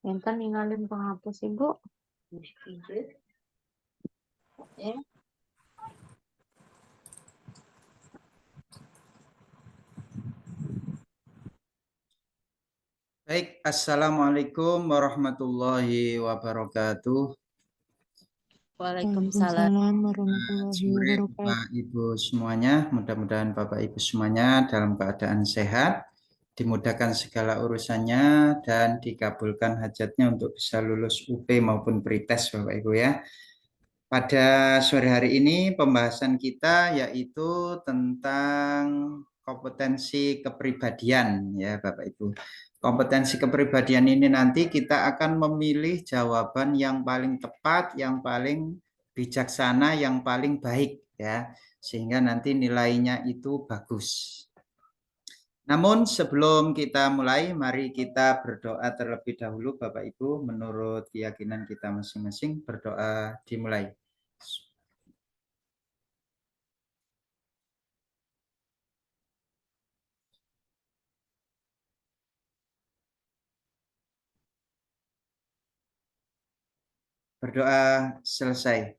Intan ninggalin penghapus Ibu. Ya. Baik, Assalamualaikum warahmatullahi wabarakatuh. Waalaikumsalam warahmatullahi Sore wabarakatuh. Bapak Ibu semuanya, mudah-mudahan Bapak Ibu semuanya dalam keadaan sehat, dimudahkan segala urusannya dan dikabulkan hajatnya untuk bisa lulus UP maupun pretest Bapak Ibu ya. Pada sore hari ini pembahasan kita yaitu tentang kompetensi kepribadian ya Bapak Ibu. Kompetensi kepribadian ini nanti kita akan memilih jawaban yang paling tepat, yang paling bijaksana, yang paling baik ya. Sehingga nanti nilainya itu bagus. Namun sebelum kita mulai, mari kita berdoa terlebih dahulu Bapak Ibu menurut keyakinan kita masing-masing. Berdoa dimulai. Berdoa selesai.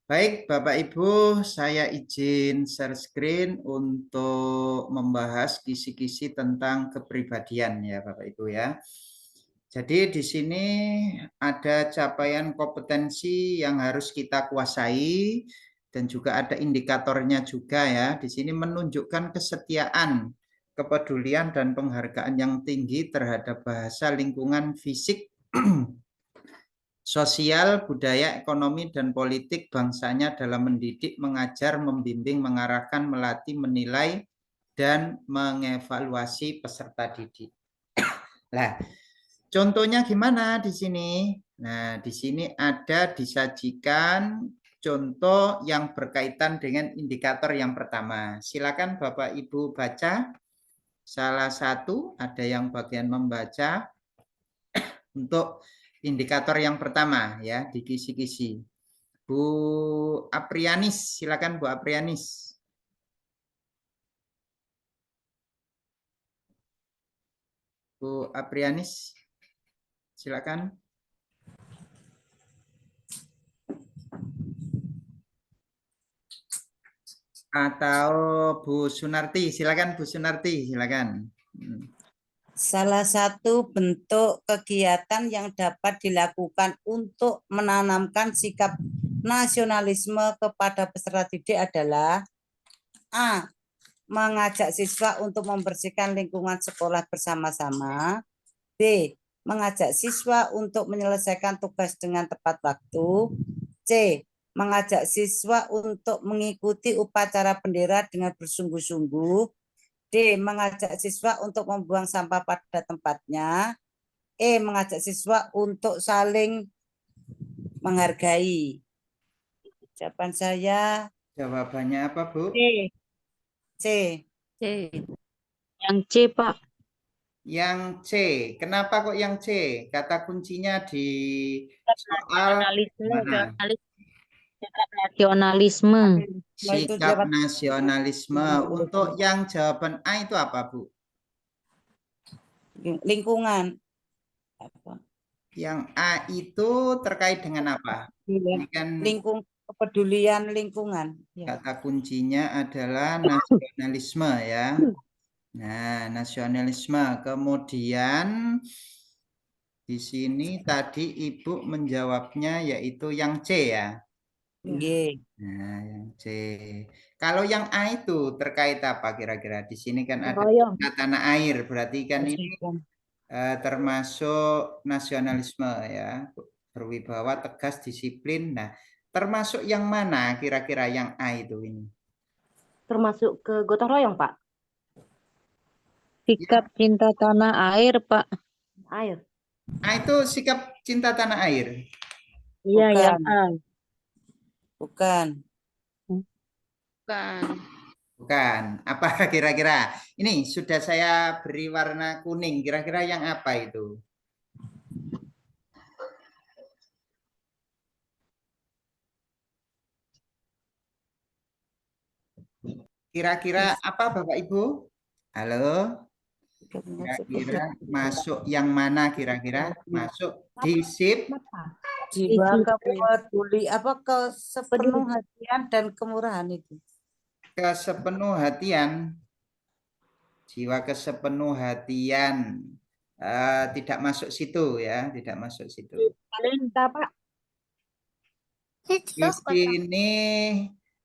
Baik, Bapak Ibu, saya izin share screen untuk membahas kisi-kisi tentang kepribadian ya, Bapak Ibu ya. Jadi di sini ada capaian kompetensi yang harus kita kuasai dan juga ada indikatornya juga ya. Di sini menunjukkan kesetiaan, kepedulian dan penghargaan yang tinggi terhadap bahasa lingkungan fisik sosial, budaya, ekonomi, dan politik bangsanya dalam mendidik, mengajar, membimbing, mengarahkan, melatih, menilai, dan mengevaluasi peserta didik. Nah, contohnya gimana di sini? Nah, di sini ada disajikan contoh yang berkaitan dengan indikator yang pertama. Silakan Bapak Ibu baca. Salah satu ada yang bagian membaca untuk indikator yang pertama ya di kisi-kisi. Bu Aprianis, silakan Bu Aprianis. Bu Aprianis, silakan. Atau Bu Sunarti, silakan Bu Sunarti, silakan. Salah satu bentuk kegiatan yang dapat dilakukan untuk menanamkan sikap nasionalisme kepada peserta didik adalah A. Mengajak siswa untuk membersihkan lingkungan sekolah bersama-sama. B. Mengajak siswa untuk menyelesaikan tugas dengan tepat waktu. C. Mengajak siswa untuk mengikuti upacara bendera dengan bersungguh-sungguh. D. Mengajak siswa untuk membuang sampah pada tempatnya. E. Mengajak siswa untuk saling menghargai. Jawaban saya Jawabannya apa, Bu? C. C. C. Yang C, Pak. Yang C. Kenapa kok yang C? Kata kuncinya di soal mana? Sikap nasionalisme. Sikap nasionalisme. Untuk yang jawaban A itu apa, Bu? Lingkungan. Yang A itu terkait dengan apa? Ini kan Lingkung, kepedulian lingkungan. kata kuncinya adalah nasionalisme ya. Nah, nasionalisme. Kemudian di sini tadi Ibu menjawabnya yaitu yang C ya. G. Nah, yang C. Kalau yang A itu terkait apa kira-kira? Di sini kan ada Royong. tanah air, berarti kan ini termasuk nasionalisme ya, berwibawa, tegas, disiplin. Nah, termasuk yang mana kira-kira yang A itu ini? Termasuk ke gotong royong, Pak. Sikap cinta tanah air, Pak. Air. A itu sikap cinta tanah air. Iya, yang Bukan. A. Bukan. Bukan. Bukan. Apa kira-kira? Ini sudah saya beri warna kuning. Kira-kira yang apa itu? Kira-kira apa Bapak Ibu? Halo? Kira-kira masuk yang mana kira-kira? Masuk disip Jiwa kepeduli apa sepenuh hatian dan kemurahan itu. kesepenuh hatian. Jiwa kesepenuh hatian. Tidak masuk situ ya, tidak masuk situ. Pak. Di sini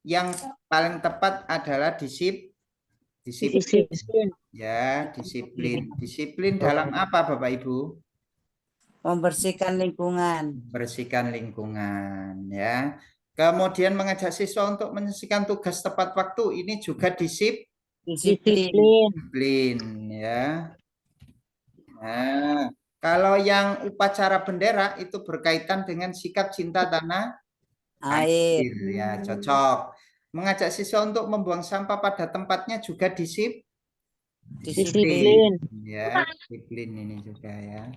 yang paling tepat adalah disiplin. Ya, disiplin. Disiplin dalam apa Bapak Ibu? Membersihkan lingkungan. Bersihkan lingkungan ya. Kemudian mengajak siswa untuk menyelesaikan tugas tepat waktu, ini juga disiplin ya. Nah, kalau yang upacara bendera itu berkaitan dengan sikap cinta tanah Air. ya, cocok. Mengajak siswa untuk membuang sampah pada tempatnya juga disiplin. Ya, disiplin ini juga ya.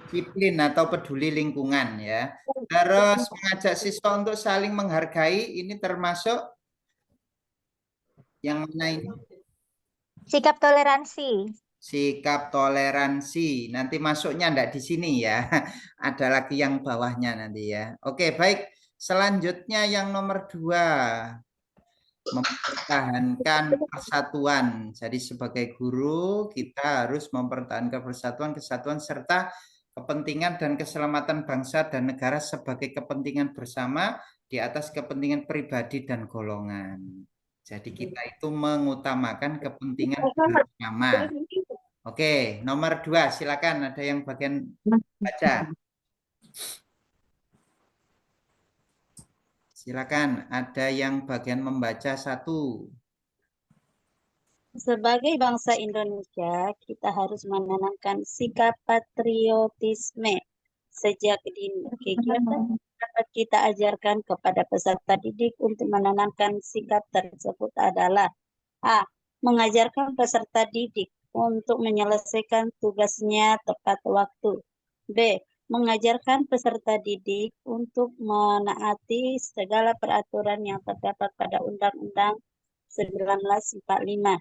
Disiplin atau peduli lingkungan ya. Terus mengajak siswa untuk saling menghargai, ini termasuk yang mana ini? Sikap toleransi. Sikap toleransi. Nanti masuknya enggak di sini ya. Ada lagi yang bawahnya nanti ya. Oke, baik. Selanjutnya yang nomor 2. Mempertahankan persatuan. Jadi sebagai guru kita harus mempertahankan persatuan, kesatuan serta kepentingan dan keselamatan bangsa dan negara sebagai kepentingan bersama di atas kepentingan pribadi dan golongan. Jadi kita itu mengutamakan kepentingan bersama. Oke, nomor 2 silakan, ada yang bagian baca. Silakan, ada yang bagian membaca 1. Sebagai bangsa Indonesia, kita harus menanamkan sikap patriotisme sejak dini. Kegiatan dapat kita ajarkan kepada peserta didik untuk menanamkan sikap tersebut adalah A. Mengajarkan peserta didik untuk menyelesaikan tugasnya tepat waktu. B. Mengajarkan peserta didik untuk menaati segala peraturan yang terdapat pada Undang-Undang 1945.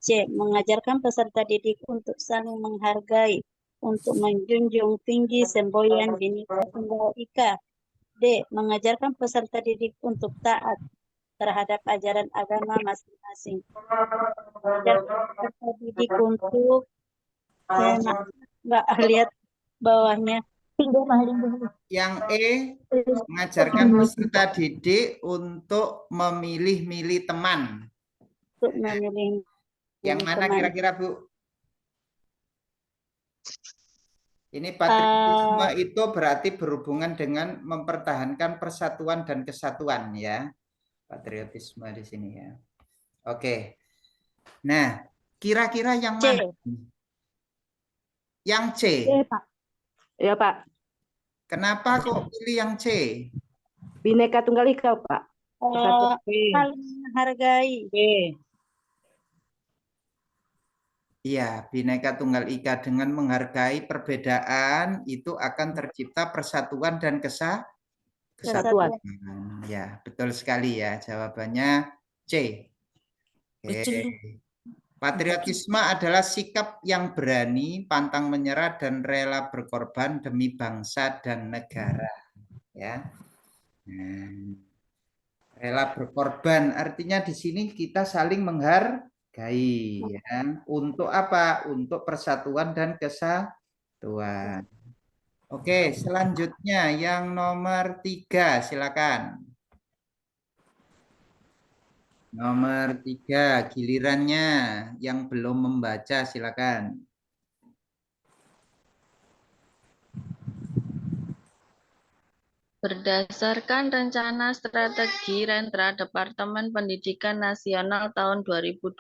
C. Mengajarkan peserta didik untuk saling menghargai, untuk menjunjung tinggi semboyan Bhinneka Tunggal Ika. D. Mengajarkan peserta didik untuk taat terhadap ajaran agama masing-masing. Mengajarkan peserta didik untuk nggak lihat bawahnya. Yang E, mengajarkan peserta didik untuk memilih-milih teman. Untuk memilih Yang mana teman. kira-kira Bu? Ini patriotisme itu berarti berhubungan dengan mempertahankan persatuan dan kesatuan ya. Patriotisme di sini ya. Oke. Nah, kira-kira yang C. mana? Yang C. Pak. Ya, Pak. Kenapa kok pilih yang C? Bhinneka Tunggal Ika, Pak. Saling menghargai. Iya, Bhinneka Tunggal Ika, dengan menghargai perbedaan itu akan tercipta persatuan dan kesatuan. Ya, betul sekali ya. Jawabannya C. Oke. Patriotisme adalah sikap yang berani, pantang menyerah dan rela berkorban demi bangsa dan negara. Ya. Nah, rela berkorban artinya di sini kita saling menghargai ya. Untuk apa? Untuk persatuan dan kesatuan. Oke, selanjutnya yang nomor 3 silakan. Nomor 3 gilirannya yang belum membaca silakan. Berdasarkan Rencana Strategi Rentra Departemen Pendidikan Nasional tahun 2010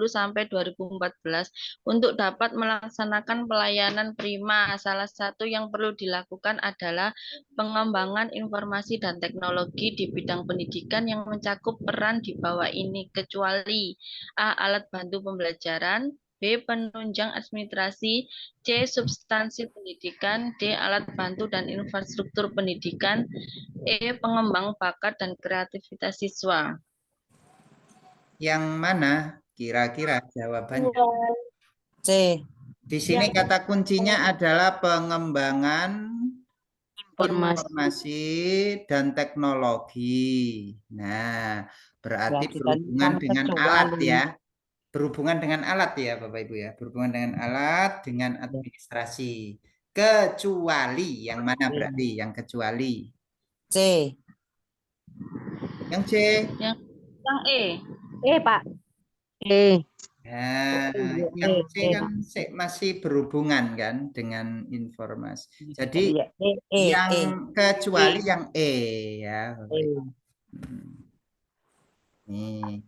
sampai 2014 untuk dapat melaksanakan pelayanan prima, salah satu yang perlu dilakukan adalah pengembangan informasi dan teknologi di bidang pendidikan yang mencakup peran di bawah ini, kecuali A. Alat bantu pembelajaran, B. Penunjang administrasi, C. Substansi pendidikan, D. Alat bantu dan infrastruktur pendidikan, E. Pengembang bakat dan kreativitas siswa. Yang mana kira-kira jawabannya? C. Di sini kata kuncinya adalah pengembangan informasi dan teknologi. Nah, berarti Yang berhubungan ditanyakan dengan alat kecuali. ya. Berhubungan dengan alat ya, Bapak Ibu ya. Berhubungan dengan alat, dengan administrasi. Kecuali yang mana berarti? Yang kecuali. C. Yang C. Yang E. Pak. E. Nah, yang C kan masih berhubungan kan dengan informasi. Jadi yang kecuali yang E ya, Bapak Ibu. Nih.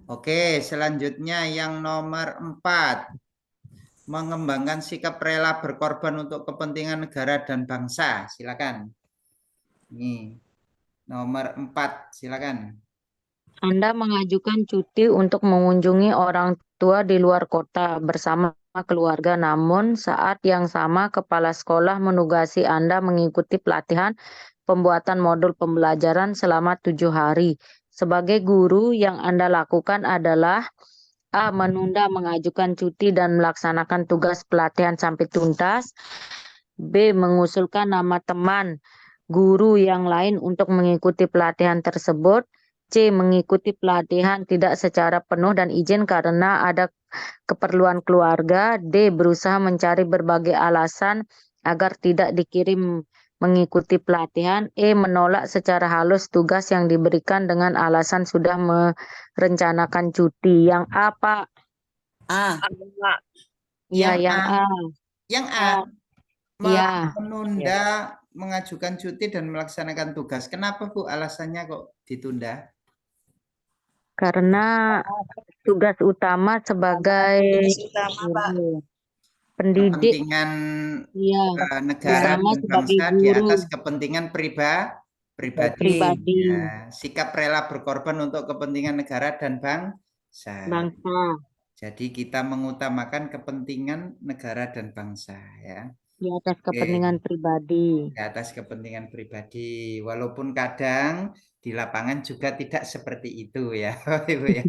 Oke, selanjutnya yang nomor 4. Mengembangkan sikap rela berkorban untuk kepentingan negara dan bangsa. Silakan. Nih. Nomor 4, silakan. Anda mengajukan cuti untuk mengunjungi orang tua di luar kota bersama keluarga, namun saat yang sama kepala sekolah menugasi Anda mengikuti pelatihan pembuatan modul pembelajaran selama 7 hari. Sebagai guru, yang Anda lakukan adalah A. Menunda mengajukan cuti dan melaksanakan tugas pelatihan sampai tuntas. B. Mengusulkan nama teman guru yang lain untuk mengikuti pelatihan tersebut. C. Mengikuti pelatihan tidak secara penuh dan izin karena ada keperluan keluarga. D. Berusaha mencari berbagai alasan agar tidak dikirim mengikuti pelatihan. E. Menolak secara halus tugas yang diberikan dengan alasan sudah merencanakan cuti. Yang A, Pak? A. Ya, yang A. Yang A. Iya. Menunda mengajukan cuti dan melaksanakan tugas. Kenapa Bu alasannya kok ditunda? Karena tugas utama sebagai guru, pendidik, Kepentingan iya, negara utama dan sebagai bangsa di guru atas kepentingan pribadi. pribadi Ya, sikap rela berkorban untuk kepentingan negara dan bangsa. bangsa Jadi kita mengutamakan kepentingan negara dan bangsa ya. di atas kepentingan pribadi. Di atas kepentingan pribadi, walaupun kadang di lapangan juga tidak seperti itu ya, Ibu ya.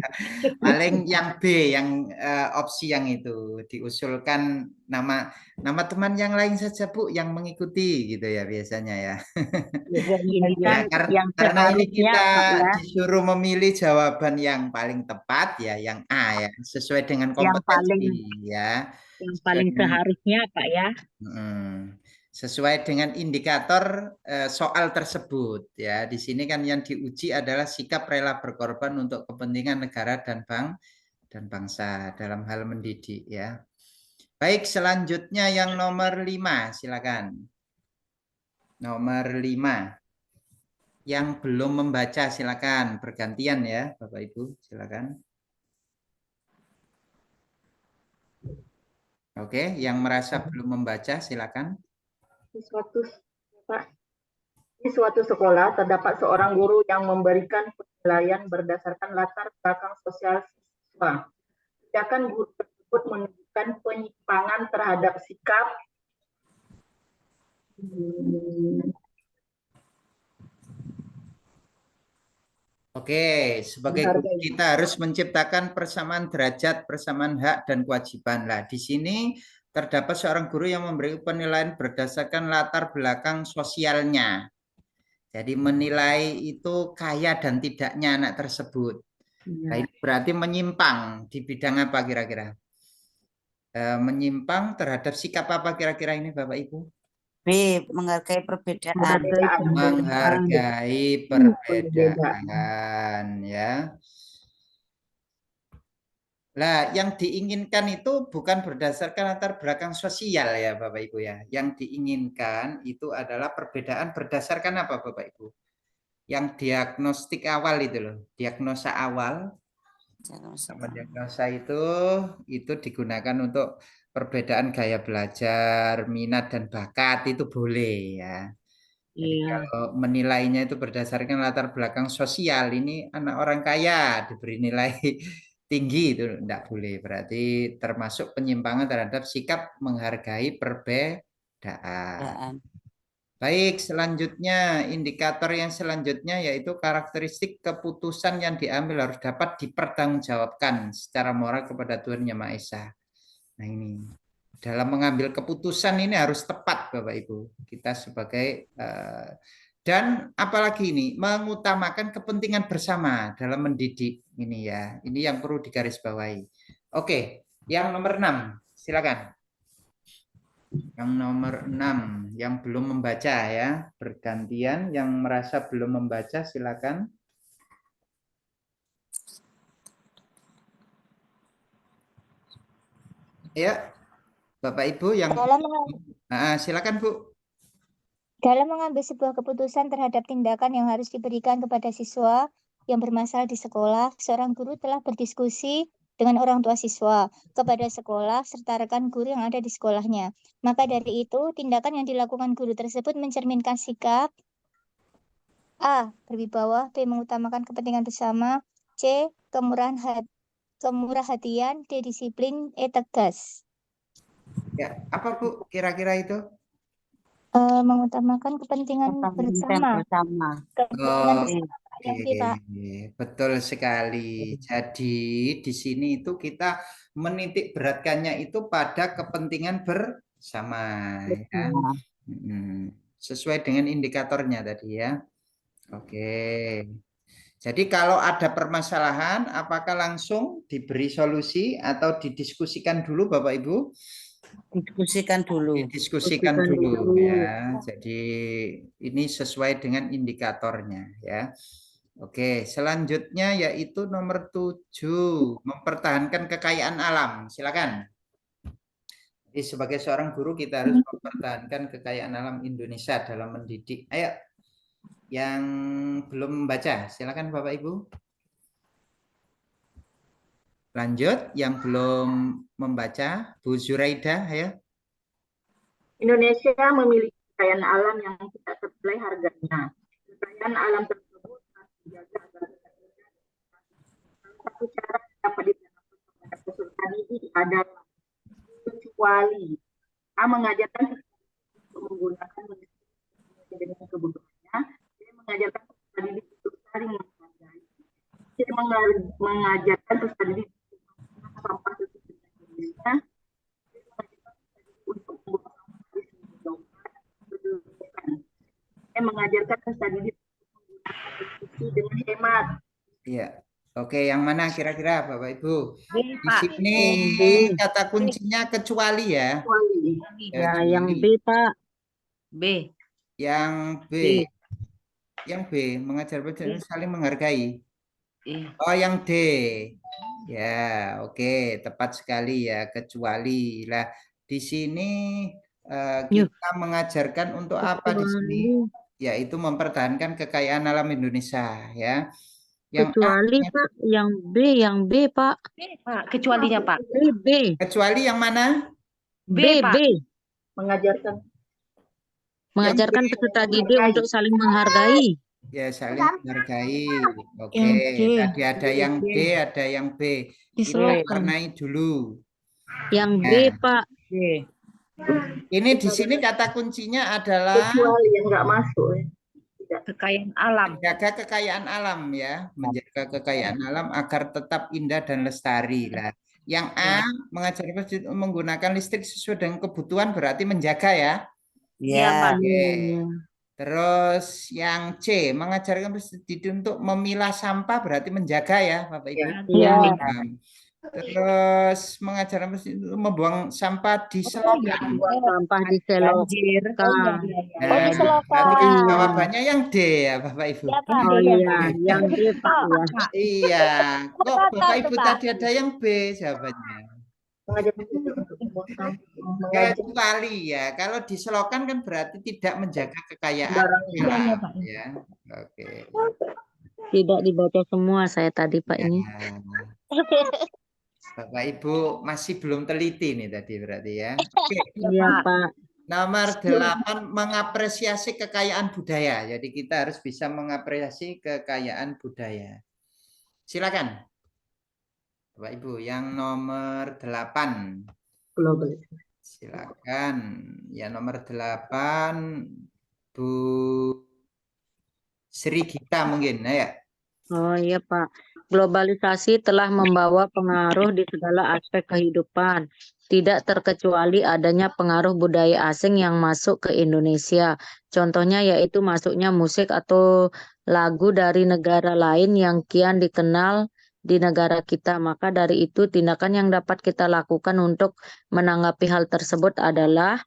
Paling yang B, yang opsi yang itu diusulkan nama teman yang lain saja Bu yang mengikuti gitu ya biasanya ya. Ini Ya, kan yang karena ini seharusnya, kita Pak, ya, disuruh memilih jawaban yang paling tepat ya, yang A ya, sesuai dengan yang kompetensi ya. paling Sesuai dengan seharusnya, Pak, ya. sesuai dengan indikator soal tersebut ya. Di sini kan yang diuji adalah sikap rela berkorban untuk kepentingan negara dan bangsa dalam hal mendidik ya. Baik, selanjutnya yang nomor 5, silakan. Nomor 5. Yang belum membaca silakan, bergantian ya Bapak Ibu, silakan. Oke, yang merasa belum membaca silakan. Di suatu sekolah terdapat seorang guru yang memberikan penilaian berdasarkan latar belakang sosial siswa. Tindakan guru tersebut menunjukkan penyimpangan terhadap sikap Oke, sebagai guru kita harus menciptakan persamaan derajat, persamaan hak dan kewajiban. Nah, di sini terdapat seorang guru yang memberi penilaian berdasarkan latar belakang sosialnya. Jadi menilai itu kaya dan tidaknya anak tersebut. Nah, ini berarti menyimpang di bidang apa kira-kira? Menyimpang terhadap sikap apa kira-kira ini Bapak Ibu? B. Menghargai perbedaan. Menghargai perbedaan ya. Nah, yang diinginkan itu bukan berdasarkan latar belakang sosial ya Bapak Ibu ya. Yang diinginkan itu adalah perbedaan berdasarkan apa Bapak Ibu? Yang diagnostik awal itu loh, diagnosa awal. Diagnosa itu digunakan untuk perbedaan gaya belajar, minat dan bakat itu boleh ya. Jadi kalau menilainya itu berdasarkan latar belakang sosial, ini anak orang kaya diberi nilai tinggi itu tidak boleh. Berarti termasuk penyimpangan terhadap sikap menghargai perbedaan. Baik, selanjutnya indikator yang selanjutnya yaitu karakteristik keputusan yang diambil harus dapat dipertanggungjawabkan secara moral kepada Tuhan Yang Maha Esa. Nah ini, dalam mengambil keputusan ini harus tepat Bapak Ibu. Kita sebagai dan apalagi ini mengutamakan kepentingan bersama dalam mendidik ini ya. Ini yang perlu digarisbawahi. Oke, yang nomor 6, silakan. Yang nomor 6 yang belum membaca ya, bergantian yang merasa belum membaca silakan. Ya, Bapak Ibu yang silakan Bu. Dalam mengambil sebuah keputusan terhadap tindakan yang harus diberikan kepada siswa yang bermasalah di sekolah, seorang guru telah berdiskusi dengan orang tua siswa, kepada sekolah, serta rekan guru yang ada di sekolahnya. Maka dari itu, tindakan yang dilakukan guru tersebut mencerminkan sikap A. Berwibawa, B. Mengutamakan kepentingan bersama, C. Kemurah hatian, D. Disiplin, E. Tegas. Ya, apa Bu kira-kira itu? Mengutamakan kepentingan bersama. Kepentingan bersama. Yang B, Pak. Betul sekali. Jadi di sini itu kita menitik beratkannya itu pada kepentingan bersama. Ya. Sesuai dengan indikatornya tadi ya. Oke. Jadi kalau ada permasalahan, apakah langsung diberi solusi atau didiskusikan dulu Bapak Ibu? Didiskusikan dulu. Didiskusikan dulu ya. Jadi ini sesuai dengan indikatornya ya. Oke, selanjutnya yaitu nomor 7, mempertahankan kekayaan alam. Silakan. Jadi sebagai seorang guru kita harus mempertahankan kekayaan alam Indonesia dalam mendidik. Ayo, yang belum membaca, silakan Bapak Ibu. Lanjut, yang belum membaca, Bu Zuraida, ayo. Indonesia memiliki kekayaan alam yang tidak ternilai harganya. Kekayaan alam tersebut harus dijaga agar satu cara dapat ditanamkan kepada peserta didik adalah kecuali A. Mengajarkan untuk menggunakan dengan kebutuhannya, B. Mengajarkan peserta didik untuk saling menghargai, C. Mengajarkan peserta didik sampah sesuai dengan jenisnya, untuk membuang mengajarkan peserta didik menggunakan diskusi dengan hemat. Iya. Oke, yang mana kira-kira Bapak Ibu? B, Di Pak. sini kata kuncinya kecuali ya. Ya, yang B, Pak. B. Yang B. B. Yang B, mengajar belajar saling menghargai. Iya. Oh, yang D. Ya, oke, tepat sekali ya, kecuali. Lah, di sini kita mengajarkan untuk apa di sini? Yaitu mempertahankan kekayaan alam Indonesia ya. Yang Kecuali Pak, yang B Pak. Pak, kecualinya Pak. B. Kecuali yang mana? B. Mengajarkan Mengajarkan peserta didik untuk saling menghargai. Ya, saling menghargai. Oke, tadi ada yang D, ada yang B. Kita warnai dulu. Yang B, Pak. Ini di sini kata kuncinya adalah kecuali yang nggak masuk. Kekayaan alam. menjaga kekayaan alam ya, menjaga kekayaan alam agar tetap indah dan lestari lah. Yang A, mengajarkan menggunakan listrik sesuai dengan kebutuhan berarti menjaga ya. Iya, Pak. Oke. Terus yang C, mengajarkan didik untuk memilah sampah berarti menjaga ya, Bapak Ibu. Iya. Terus mengajarkan membuang sampah di selokan. Sampah di selokan. Berarti jawabannya yang D ya, Bapak Ibu. Oh iya, yang D Pak ya. Iya. Kok Bapak Ibu tadi ada yang B jawabannya? Kecuali ya, kalau diselokan kan berarti tidak menjaga kekayaan alam ya. Oke. Tidak dibaca semua saya tadi Pak ini. Bapak Ibu masih belum teliti nih tadi berarti ya. Oke. Iya Pak. Nomor 8, mengapresiasi kekayaan budaya. Jadi kita harus bisa mengapresiasi kekayaan budaya. Silakan. Bapak Ibu, yang nomor 8. Silakan. Ya nomor 8 Bu Sri Gita mungkin, ya. Oh iya Pak, globalisasi telah membawa pengaruh di segala aspek kehidupan, tidak terkecuali adanya pengaruh budaya asing yang masuk ke Indonesia. Contohnya yaitu masuknya musik atau lagu dari negara lain yang kian dikenal di negara kita. Maka dari itu tindakan yang dapat kita lakukan untuk menanggapi hal tersebut adalah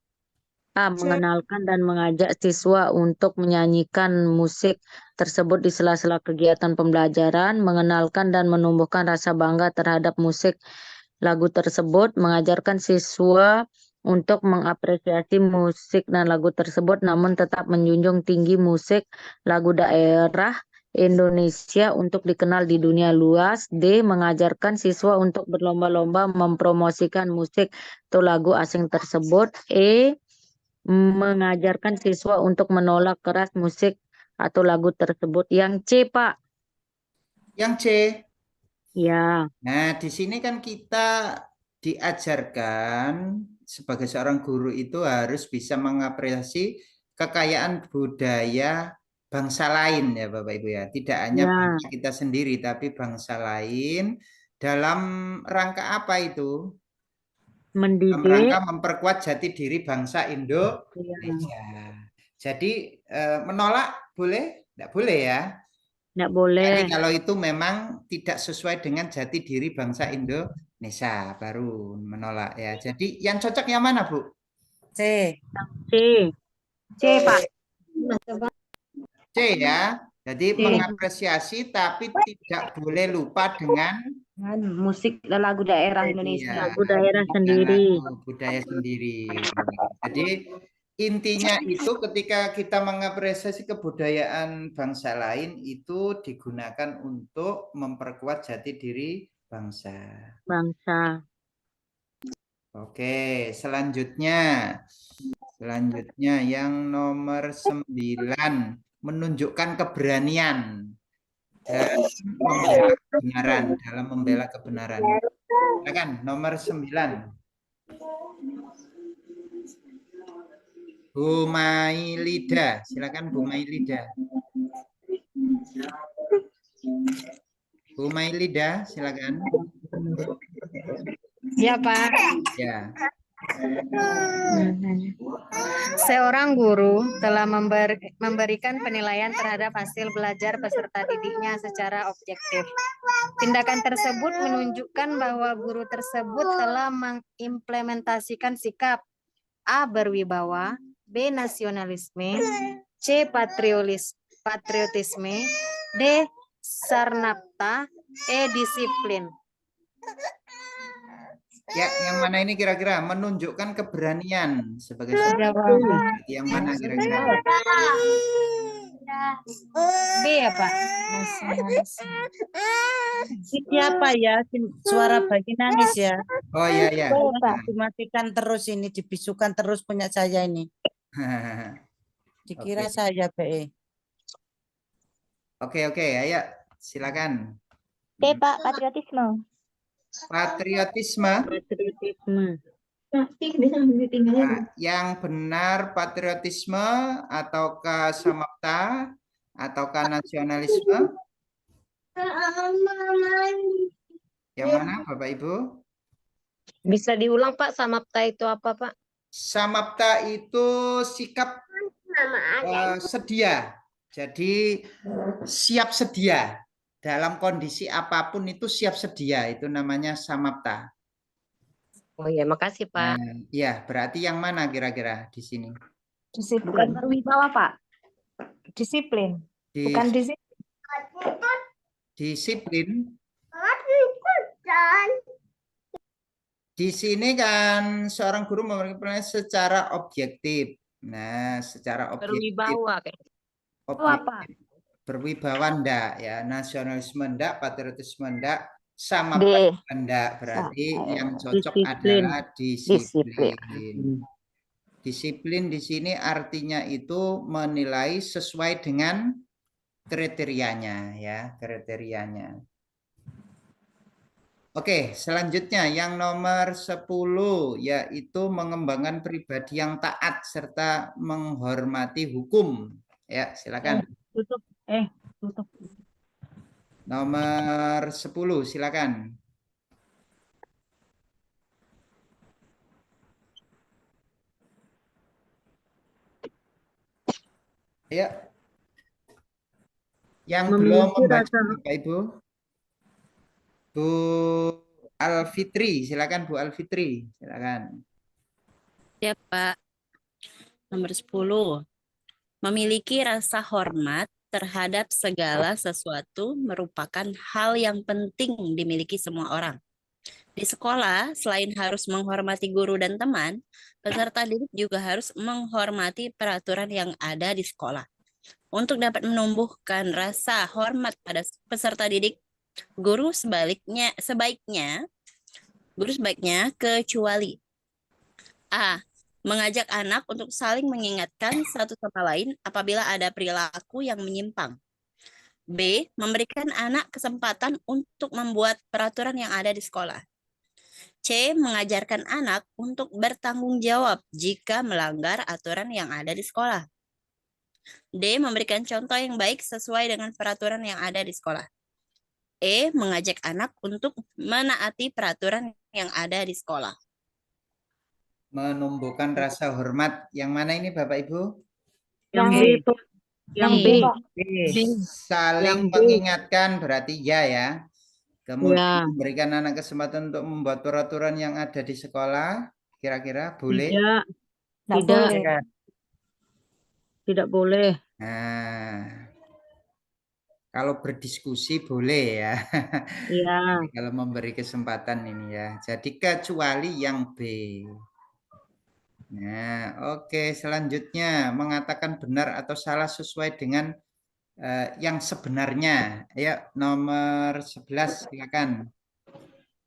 A. Mengenalkan dan mengajak siswa untuk menyanyikan musik tersebut di sela-sela kegiatan pembelajaran, mengenalkan dan menumbuhkan rasa bangga terhadap musik lagu tersebut, mengajarkan siswa untuk mengapresiasi musik dan lagu tersebut, namun tetap menjunjung tinggi musik lagu daerah Indonesia untuk dikenal di dunia luas. D. Mengajarkan siswa untuk berlomba-lomba mempromosikan musik atau lagu asing tersebut. E. Mengajarkan siswa untuk menolak keras musik atau lagu tersebut. Yang C, Pak. Yang C. Ya, Nah, di sini kan kita diajarkan sebagai seorang guru itu harus bisa mengapresiasi kekayaan budaya bangsa lain ya Bapak Ibu ya. Tidak hanya ya, bangsa kita sendiri tapi bangsa lain dalam rangka apa itu? Dalam mendidik. rangka memperkuat jati diri bangsa Ya, Indonesia. Jadi menolak boleh? Tidak boleh ya. tidak Jadi boleh. kalau itu memang tidak sesuai dengan jati diri bangsa Indonesia, baru menolak ya. Jadi yang cocok yang mana, Bu? C. C. C, Pak. C ya. Jadi C. mengapresiasi tapi tidak boleh lupa dengan Musik dan lagu daerah iya, Indonesia. Lagu daerah dan sendiri. lagu budaya sendiri. Jadi intinya itu ketika kita mengapresiasi kebudayaan bangsa lain itu digunakan untuk memperkuat jati diri bangsa. Bangsa. Oke, selanjutnya yang nomor 9, menunjukkan keberanian dalam membela kebenaran. Silakan nomor 9. Bu Mailida, silakan Bu Mailida. Bu Mailida, silakan. Ya, Pak. Ya. Seorang guru telah memberikan penilaian terhadap hasil belajar peserta didiknya secara objektif. Tindakan tersebut menunjukkan bahwa guru tersebut telah mengimplementasikan sikap A. Berwibawa, B. Nasionalisme, C. Patriotisme, D. Sarnapta, E. Disiplin. Ya, yang mana ini kira-kira menunjukkan keberanian sebagai seorang guru? Yang mana kira-kira? B ya, Pak. Siapa ya? Suara bayi nangis ya. Oh iya ya. Dimatikan terus ini, dibisukan terus punya saya ini. Dikira Oke. saya BE. Oke, ayo silakan. D, Pak, patriotisme. Patriotisme. Patriotisme. Nah, yang benar patriotisme ataukah samapta ataukah nasionalisme? Yang mana Bapak Ibu? Bisa diulang, Pak, samapta itu apa, Pak? Samapta itu sikap sedia. Jadi siap sedia. Dalam kondisi apapun itu siap sedia. Itu namanya samapta. Oh ya, makasih, Pak. Nah, ya, berarti yang mana kira-kira di sini? Bukan berwibawa, Pak. Disiplin. Di- Bukan disiplin. Disiplin. Di sini kan seorang guru memberikan penilaian secara objektif. Nah, secara objektif. Berwibawa. Objektif. Berwibawa enggak ya, nasionalisme enggak, patriotisme enggak, sama D. enggak. Berarti yang cocok Disiplin. adalah disiplin. Disiplin di sini artinya itu menilai sesuai dengan kriterianya ya, kriterianya. Oke, selanjutnya yang nomor 10 yaitu mengembangkan pribadi yang taat serta menghormati hukum. Ya, silakan. Tutup. Tutup. Nomor 10, silakan. Ya. Yang belum Memiliki membaca rasa Bapak Ibu. Bu Alfitri, silakan Bu Alfitri, silakan. Ya, Pak. Nomor 10. Memiliki rasa hormat terhadap segala sesuatu merupakan hal yang penting dimiliki semua orang. Di sekolah, selain harus menghormati guru dan teman, peserta didik juga harus menghormati peraturan yang ada di sekolah. Untuk dapat menumbuhkan rasa hormat pada peserta didik, guru sebaiknya kecuali A. Mengajak anak untuk saling mengingatkan satu sama lain apabila ada perilaku yang menyimpang. B. Memberikan anak kesempatan untuk membuat peraturan yang ada di sekolah. C. Mengajarkan anak untuk bertanggung jawab jika melanggar aturan yang ada di sekolah. D. Memberikan contoh yang baik sesuai dengan peraturan yang ada di sekolah. E. Mengajak anak untuk menaati peraturan yang ada di sekolah. Menumbuhkan rasa hormat. Yang mana ini Bapak Ibu? yang B, Pak. Yang B. Saling Yang B. mengingatkan berarti ya. Kemudian Ya. memberikan anak kesempatan untuk membuat peraturan yang ada di sekolah. Kira-kira boleh? Tidak. Tidak boleh. Nah, kalau berdiskusi boleh ya. Iya. Kalau memberi kesempatan ini ya. Jadi kecuali yang B. Nah, oke. Selanjutnya mengatakan benar atau salah sesuai dengan yang sebenarnya. Ayo, nomor 11 silakan.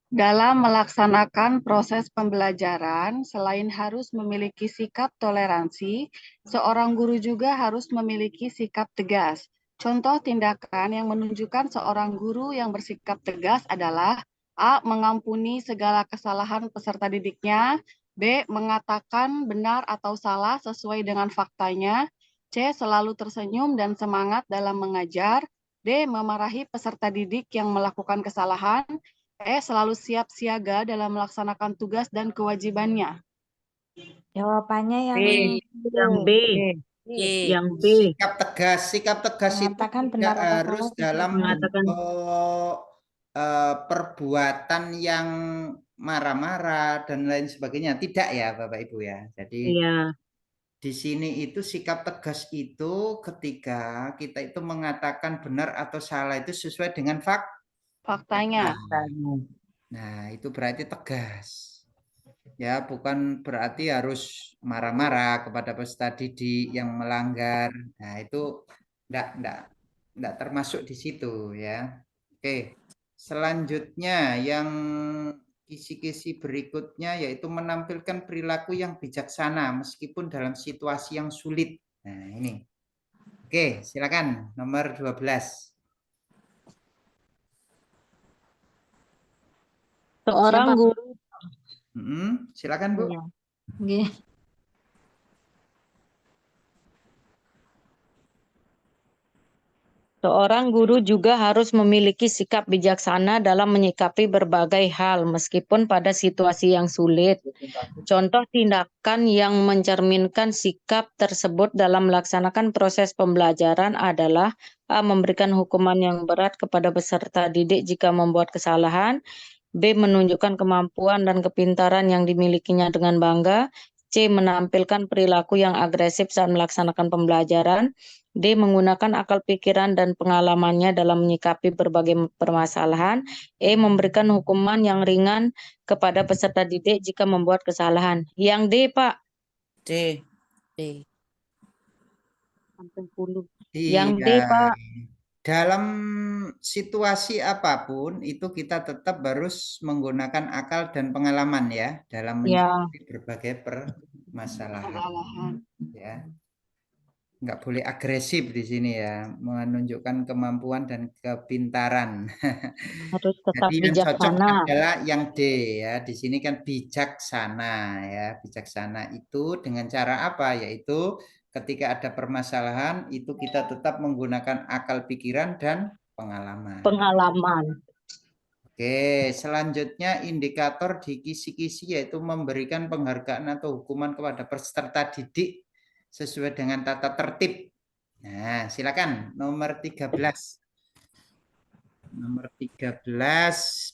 Dalam melaksanakan proses pembelajaran, selain harus memiliki sikap toleransi, seorang guru juga harus memiliki sikap tegas. Contoh tindakan yang menunjukkan seorang guru yang bersikap tegas adalah A. Mengampuni segala kesalahan peserta didiknya, B. Mengatakan benar atau salah sesuai dengan faktanya, C. Selalu tersenyum dan semangat dalam mengajar, D. Memarahi peserta didik yang melakukan kesalahan, selalu siap siaga dalam melaksanakan tugas dan kewajibannya. Jawabannya yang Yang B. Yang B. Sikap tegas. Sikap tegas itu Mengatakan tidak benar atau harus salah dalam Mengatakan bentuk perbuatan yang marah-marah dan lain sebagainya. Tidak ya Bapak Ibu ya. Jadi iya. di sini itu sikap tegas itu ketika kita itu mengatakan benar atau salah itu sesuai dengan Faktanya. Nah, itu berarti tegas. Ya, bukan berarti harus marah-marah kepada peserta didik yang melanggar. Nah, itu enggak termasuk di situ ya. Oke. Selanjutnya yang kisi-kisi berikutnya yaitu menampilkan perilaku yang bijaksana meskipun dalam situasi yang sulit. Nah, ini. Oke, silakan nomor 12. Seorang guru. Silakan Bu. Seorang guru juga harus memiliki sikap bijaksana dalam menyikapi berbagai hal, meskipun pada situasi yang sulit. Contoh tindakan yang mencerminkan sikap tersebut dalam melaksanakan proses pembelajaran adalah A. Memberikan hukuman yang berat kepada peserta didik jika membuat kesalahan, B. Menunjukkan kemampuan dan kepintaran yang dimilikinya dengan bangga, C. Menampilkan perilaku yang agresif saat melaksanakan pembelajaran, D. Menggunakan akal pikiran dan pengalamannya dalam menyikapi berbagai permasalahan, E. Memberikan hukuman yang ringan kepada peserta didik jika membuat kesalahan. Yang D, Pak. D. Yang D, Pak. Dalam situasi apapun itu kita tetap harus menggunakan akal dan pengalaman ya dalam menyikapi berbagai permasalahan. Ya. nggak boleh agresif di sini ya, menunjukkan kemampuan dan kepintaran. Harus tetap Jadi yang cocok bijaksana. adalah yang D ya. Di sini kan bijaksana ya. Bijaksana itu dengan cara apa? Yaitu ketika ada permasalahan itu kita tetap menggunakan akal pikiran dan pengalaman. Pengalaman. Oke, selanjutnya indikator di kisi-kisi yaitu memberikan penghargaan atau hukuman kepada peserta didik sesuai dengan tata tertib. Nah, silakan nomor 13. Nomor 13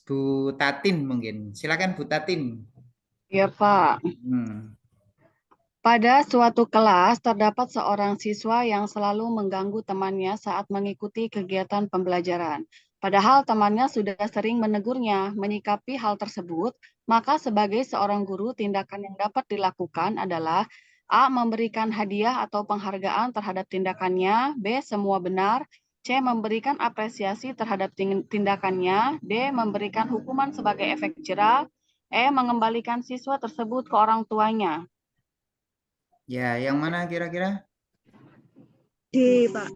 Bu Tatin mungkin. Silakan Bu Tatin. Iya, Pak. Pada suatu kelas terdapat seorang siswa yang selalu mengganggu temannya saat mengikuti kegiatan pembelajaran. Padahal temannya sudah sering menegurnya. Menyikapi hal tersebut, maka sebagai seorang guru tindakan yang dapat dilakukan adalah A. Memberikan hadiah atau penghargaan terhadap tindakannya. B. Semua benar. C. Memberikan apresiasi terhadap tindakannya. D. Memberikan hukuman sebagai efek jera. E. Mengembalikan siswa tersebut ke orang tuanya. Ya, yang mana kira-kira? D, Pak.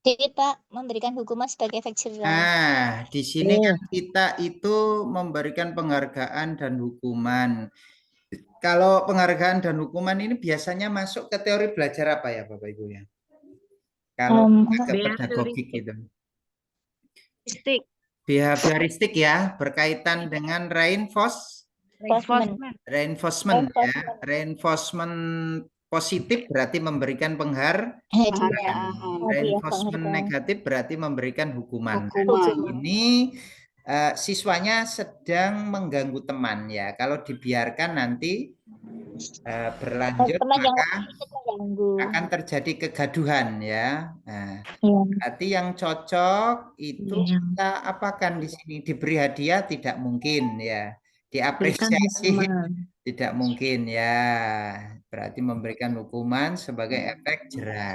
D, Pak, memberikan hukuman sebagai efek jera. Nah, di sini kan kita itu memberikan penghargaan dan hukuman. Kalau penghargaan dan hukuman ini biasanya masuk ke teori belajar apa ya Bapak Ibu ya? Kalau agak pedagogik gitu. Behavioristik ya, berkaitan dengan reinforcement ya. Reinforcement positif berarti memberikan penghargaan. Reinforcement negatif berarti memberikan hukuman. Ini siswanya sedang mengganggu teman ya. Kalau dibiarkan nanti berlanjut maka akan terjadi kegaduhan ya. Nah, berarti yang cocok itu kita apakan di sini? Diberi hadiah tidak mungkin ya. Diapresiasi tidak mungkin ya. Berarti memberikan hukuman sebagai efek jera.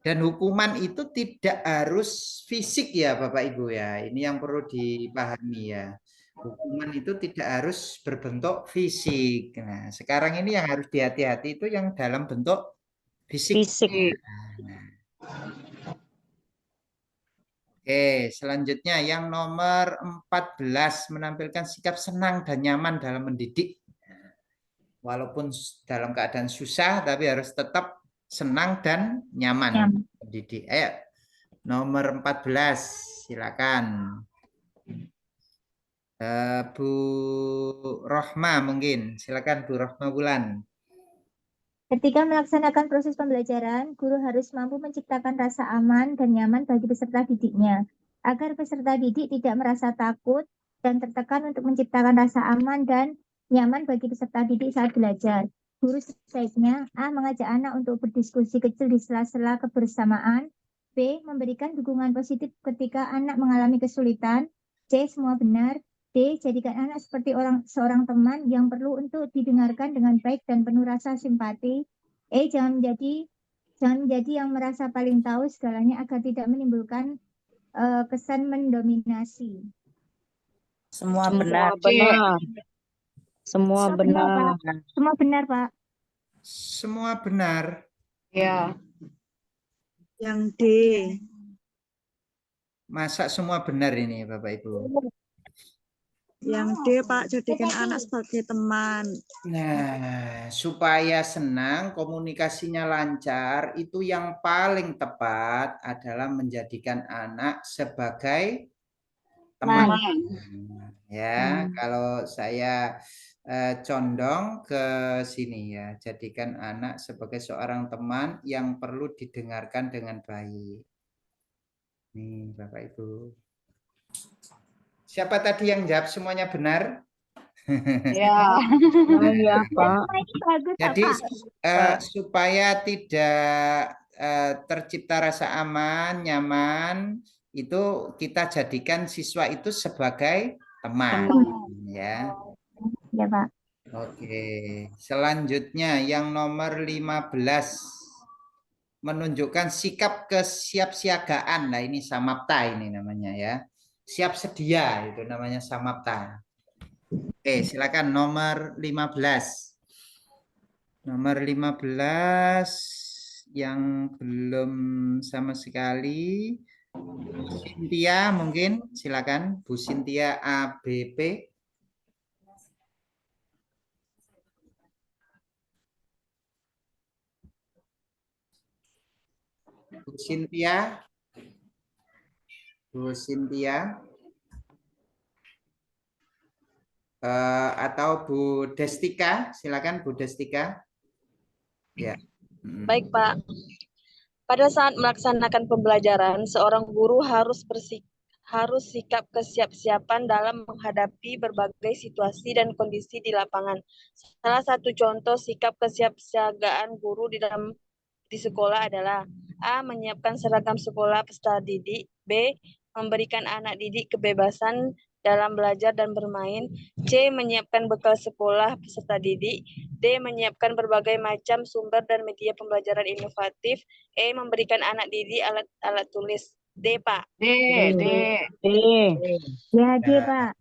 Dan hukuman itu tidak harus fisik ya Bapak Ibu ya. Ini yang perlu dipahami ya. Hukuman itu tidak harus berbentuk fisik. Nah, sekarang ini yang harus dihati-hati itu yang dalam bentuk fisik. Nah. Oke, selanjutnya yang nomor 14 menampilkan sikap senang dan nyaman dalam mendidik. Walaupun dalam keadaan susah tapi harus tetap senang dan nyaman mendidik. Ayo, nomor 14 silakan. Bu Rohma mungkin, silakan Bu Rohma Bulan. Ketika melaksanakan proses pembelajaran, guru harus mampu menciptakan rasa aman dan nyaman bagi peserta didiknya, agar peserta didik tidak merasa takut dan tertekan untuk menciptakan rasa aman dan nyaman bagi peserta didik saat belajar. Guru sebaiknya A. Mengajak anak untuk berdiskusi kecil di sela-sela kebersamaan. B. Memberikan dukungan positif ketika anak mengalami kesulitan. C. Semua benar. D. Jadikan anak seperti seorang teman yang perlu untuk didengarkan dengan baik dan penuh rasa simpati. E. Jangan menjadi yang merasa paling tahu segalanya agar tidak menimbulkan kesan mendominasi. Semua benar. Semua benar. Semua benar, Pak. Semua benar. Ya. Yang D. Masa semua benar ini Bapak Ibu? Yang D, Pak, jadikan anak sebagai teman. Nah, supaya senang, komunikasinya lancar, itu yang paling tepat adalah menjadikan anak sebagai teman. Ya, kalau saya condong ke sini ya, jadikan anak sebagai seorang teman yang perlu didengarkan dengan baik. Nih, Bapak Ibu. Siapa tadi yang jawab semuanya benar? Ya. Ya, Pak. Jadi supaya tidak tercipta rasa aman, nyaman, itu kita jadikan siswa itu sebagai teman. Ya. Ya, Pak. Oke. Selanjutnya yang nomor 15 menunjukkan sikap kesiapsiagaan. Nah, ini samapta ini namanya ya. Siap sedia itu namanya samapta. Oke, silakan nomor 15. Nomor 15 yang belum sama sekali. Bu Cynthia mungkin, silakan Bu Cynthia ABP. Bu Cynthia. Bu Cynthia. Atau Bu Destika, silakan Bu Destika. Ya. Baik, Pak. Pada saat melaksanakan pembelajaran, seorang guru harus sikap kesiapsiapan dalam menghadapi berbagai situasi dan kondisi di lapangan. Salah satu contoh sikap kesiapsiagaan guru di sekolah adalah A. Menyiapkan seragam sekolah peserta didik. B. Memberikan anak didik kebebasan dalam belajar dan bermain. C. Menyiapkan bekal sekolah peserta didik. D. Menyiapkan berbagai macam sumber dan media pembelajaran inovatif. E. Memberikan anak didik alat tulis. D, Pak. D. Ya, D, Pak.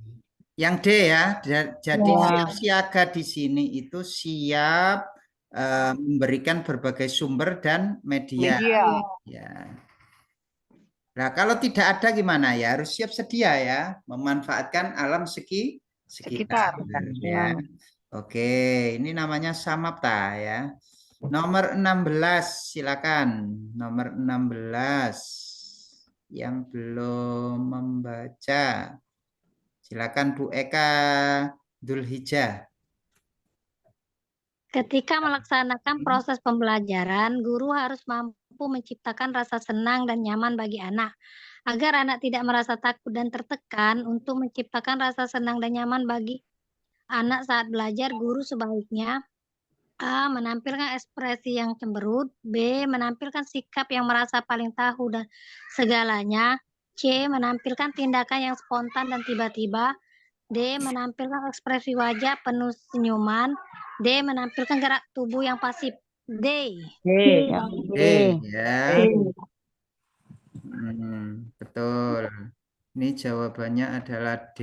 Yang D ya. Jadi siap siaga di sini itu siap memberikan berbagai sumber dan media. Ya. Nah, kalau tidak ada gimana ya? Harus siap sedia ya, memanfaatkan alam sekitar. Ya. Oke, ini namanya samapta ya. Nomor 16, silakan. Nomor 16 yang belum membaca. Silakan Bu Eka Dzulhijjah. Ketika melaksanakan proses pembelajaran, guru harus mampu menciptakan rasa senang dan nyaman bagi anak. Agar anak tidak merasa takut dan tertekan, untuk menciptakan rasa senang dan nyaman bagi anak saat belajar, guru sebaiknya A. Menampilkan ekspresi yang cemberut. B. Menampilkan sikap yang merasa paling tahu dan segalanya. C. Menampilkan tindakan yang spontan dan tiba-tiba. D. Menampilkan ekspresi wajah penuh senyuman. D. Menampilkan gerak tubuh yang pasif. D. Ya. Betul. Ini jawabannya adalah D.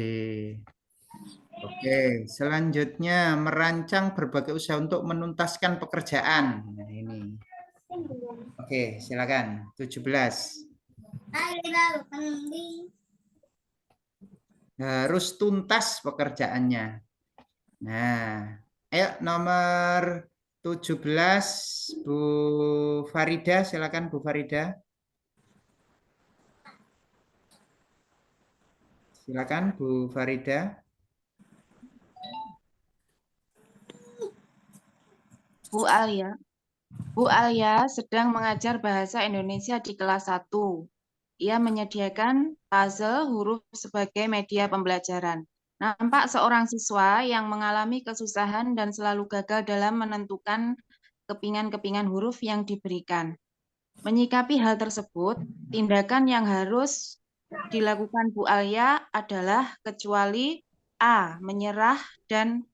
Oke, selanjutnya merancang berbagai usaha untuk menuntaskan pekerjaan. Nah, ini. Oke, silakan. 17. Harus tuntas pekerjaannya. Nah, ayo nomor 17 Bu Farida, silakan Bu Farida. Silakan Bu Farida. Bu Alia sedang mengajar bahasa Indonesia di kelas 1. Ia menyediakan puzzle huruf sebagai media pembelajaran. Nampak seorang siswa yang mengalami kesusahan dan selalu gagal dalam menentukan kepingan-kepingan huruf yang diberikan. Menyikapi hal tersebut, tindakan yang harus dilakukan Bu Alia adalah kecuali A. Menyerah dan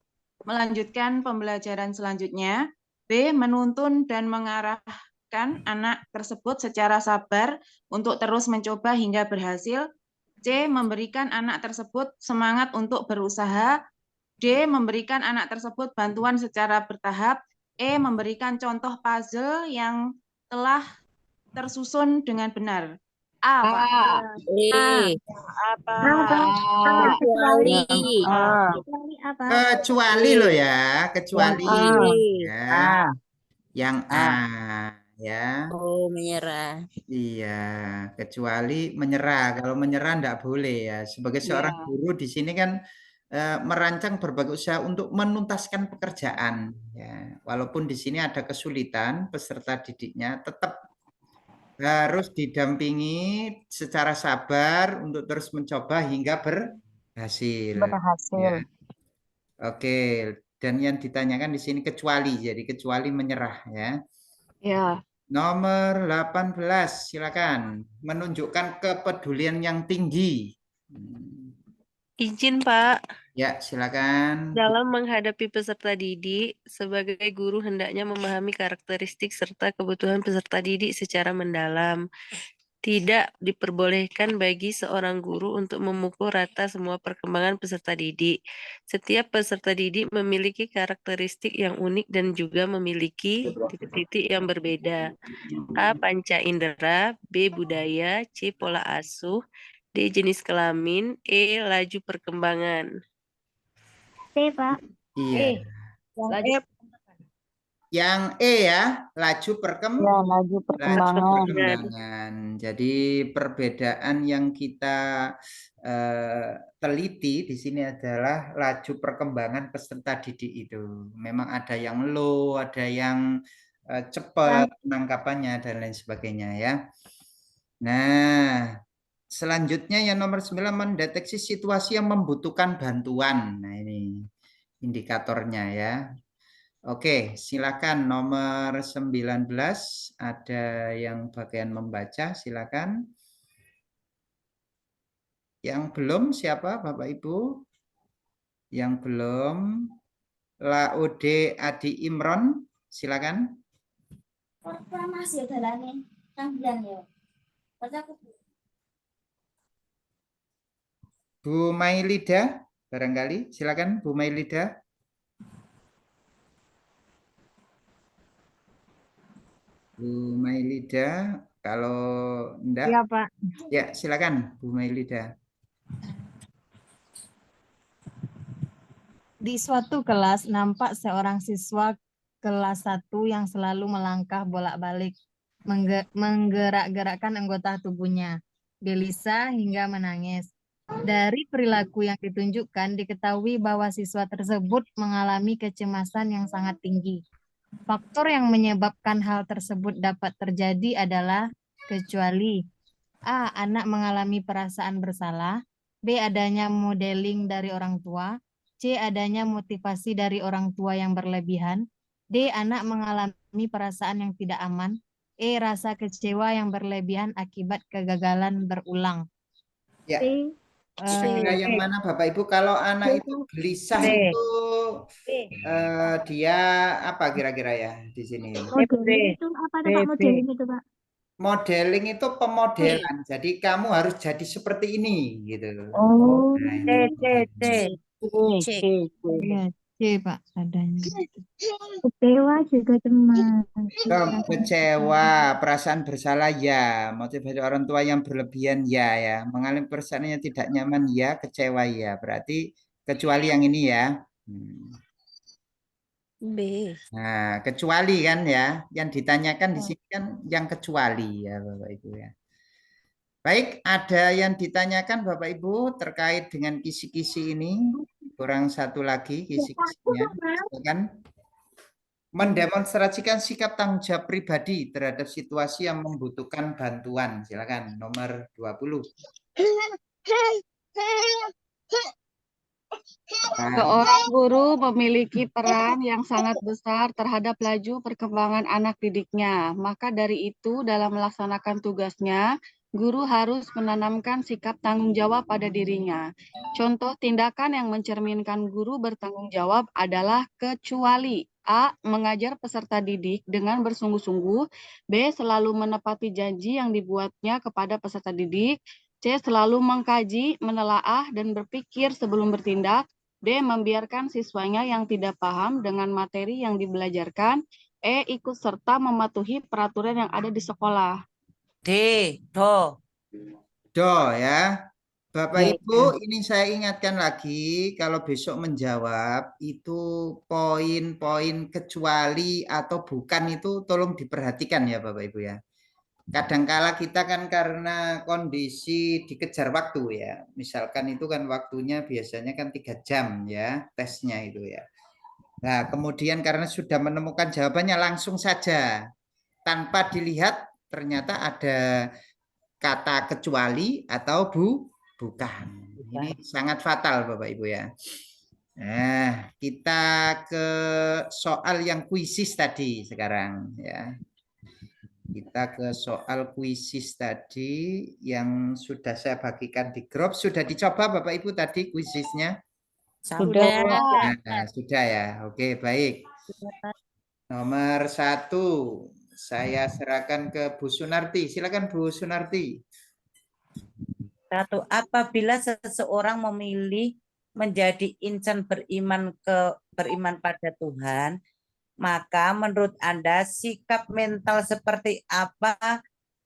melanjutkan pembelajaran selanjutnya. B. Menuntun dan mengarahkan anak tersebut secara sabar untuk terus mencoba hingga berhasil. C. Memberikan anak tersebut semangat untuk berusaha. D. Memberikan anak tersebut bantuan secara bertahap. E. Memberikan contoh puzzle yang telah tersusun dengan benar. A, Pak. Kecuali loh ya, kecuali ya. Yang A ya. Oh, menyerah. Iya, kecuali menyerah. Kalau menyerah enggak boleh ya. Sebagai seorang guru di sini kan merancang berbagai usaha untuk menuntaskan pekerjaan ya. Walaupun di sini ada kesulitan, peserta didiknya tetap harus didampingi secara sabar untuk terus mencoba hingga berhasil. Ya. Oke, dan yang ditanyakan di sini kecuali, jadi kecuali menyerah ya. Ya. Nomor 18, silakan. Menunjukkan kepedulian yang tinggi. Izin, Pak. Ya, silakan. Dalam menghadapi peserta didik, sebagai guru hendaknya memahami karakteristik serta kebutuhan peserta didik secara mendalam. Tidak diperbolehkan bagi seorang guru untuk memukul rata semua perkembangan peserta didik. Setiap peserta didik memiliki karakteristik yang unik dan juga memiliki titik-titik yang berbeda. A. Panca indera, B. Budaya, C. Pola asuh, D. Jenis kelamin, E. Laju perkembangan. C, Pak. Iya. Yang E ya, laju laju perkembangan. Jadi perbedaan yang kita teliti di sini adalah laju perkembangan peserta didik itu. Memang ada yang low, ada yang cepat penangkapannya dan lain sebagainya ya. Nah, selanjutnya yang nomor 9 mendeteksi situasi yang membutuhkan bantuan. Nah, ini indikatornya ya. Oke, silakan nomor 19 ada yang bagian membaca, silakan. Yang belum siapa Bapak Ibu? Yang belum Laude Adi Imron, silakan. Proklamasi udalane nang bulan ya. Bu Mailida, barangkali silakan Bu Mailida. Bu Mailida, kalau enggak, Iya, Pak. ya silakan Bu Mailida. Di suatu kelas nampak seorang siswa kelas 1 yang selalu melangkah bolak-balik, menggerak-gerakkan anggota tubuhnya, gelisah hingga menangis. Dari perilaku yang ditunjukkan, diketahui bahwa siswa tersebut mengalami kecemasan yang sangat tinggi. Faktor yang menyebabkan hal tersebut dapat terjadi adalah kecuali A. Anak mengalami perasaan bersalah, B. Adanya modeling dari orang tua, C. Adanya motivasi dari orang tua yang berlebihan, D. Anak mengalami perasaan yang tidak aman, E. Rasa kecewa yang berlebihan akibat kegagalan berulang. Ya. Kira-kira yang mana Bapak Ibu? Kalau anak itu gelisah itu dia apa kira-kira ya di sini? Modeling itu apa tuh Pak? Modeling itu Pak? Modeling itu pemodelan. Jadi kamu harus jadi seperti ini gitu. Oh, C, Pak, adanya. Kecewa juga cemas. Kecewa, perasaan bersalah ya, motivasi orang tua yang berlebihan ya, mengalami perasaan yang tidak nyaman ya, kecewa ya. Berarti kecuali yang ini ya. B. Nah, kecuali kan ya, yang ditanyakan di sini kan yang kecuali ya Bapak Ibu ya. Baik, ada yang ditanyakan Bapak Ibu terkait dengan kisi-kisi ini? Kurang satu lagi kisi-kisinya. Silakan. Mendemonstrasikan sikap tanggung jawab pribadi terhadap situasi yang membutuhkan bantuan. Silakan, nomor 20. Seorang guru memiliki peran yang sangat besar terhadap laju perkembangan anak didiknya. Maka dari itu, dalam melaksanakan tugasnya, guru harus menanamkan sikap tanggung jawab pada dirinya. Contoh tindakan yang mencerminkan guru bertanggung jawab adalah kecuali A. Mengajar peserta didik dengan bersungguh-sungguh, B. Selalu menepati janji yang dibuatnya kepada peserta didik, C. Selalu mengkaji, menelaah, dan berpikir sebelum bertindak, D. Membiarkan siswanya yang tidak paham dengan materi yang dibelajarkan, E. Ikut serta mematuhi peraturan yang ada di sekolah. D. Do. Do ya. Bapak Ibu, ini saya ingatkan lagi, kalau besok menjawab itu poin-poin kecuali atau bukan itu tolong diperhatikan ya Bapak Ibu ya. Kadangkala kita kan karena kondisi dikejar waktu ya. Misalkan itu kan waktunya biasanya kan 3 jam ya tesnya itu ya. Nah, kemudian karena sudah menemukan jawabannya langsung saja tanpa dilihat ternyata ada kata kecuali atau bukan. Ini sangat fatal Bapak Ibu ya. Nah, kita ke soal yang kuisis tadi sekarang ya. Kita ke soal kuisis tadi yang sudah saya bagikan di grup. Sudah dicoba Bapak Ibu tadi kuisisnya? Sudah. Nah, sudah ya. Oke, baik. Nomor 1. Saya serahkan ke Bu Sunarti. Silakan Bu Sunarti. 1. Apabila seseorang memilih menjadi insan beriman pada Tuhan, maka menurut Anda sikap mental seperti apa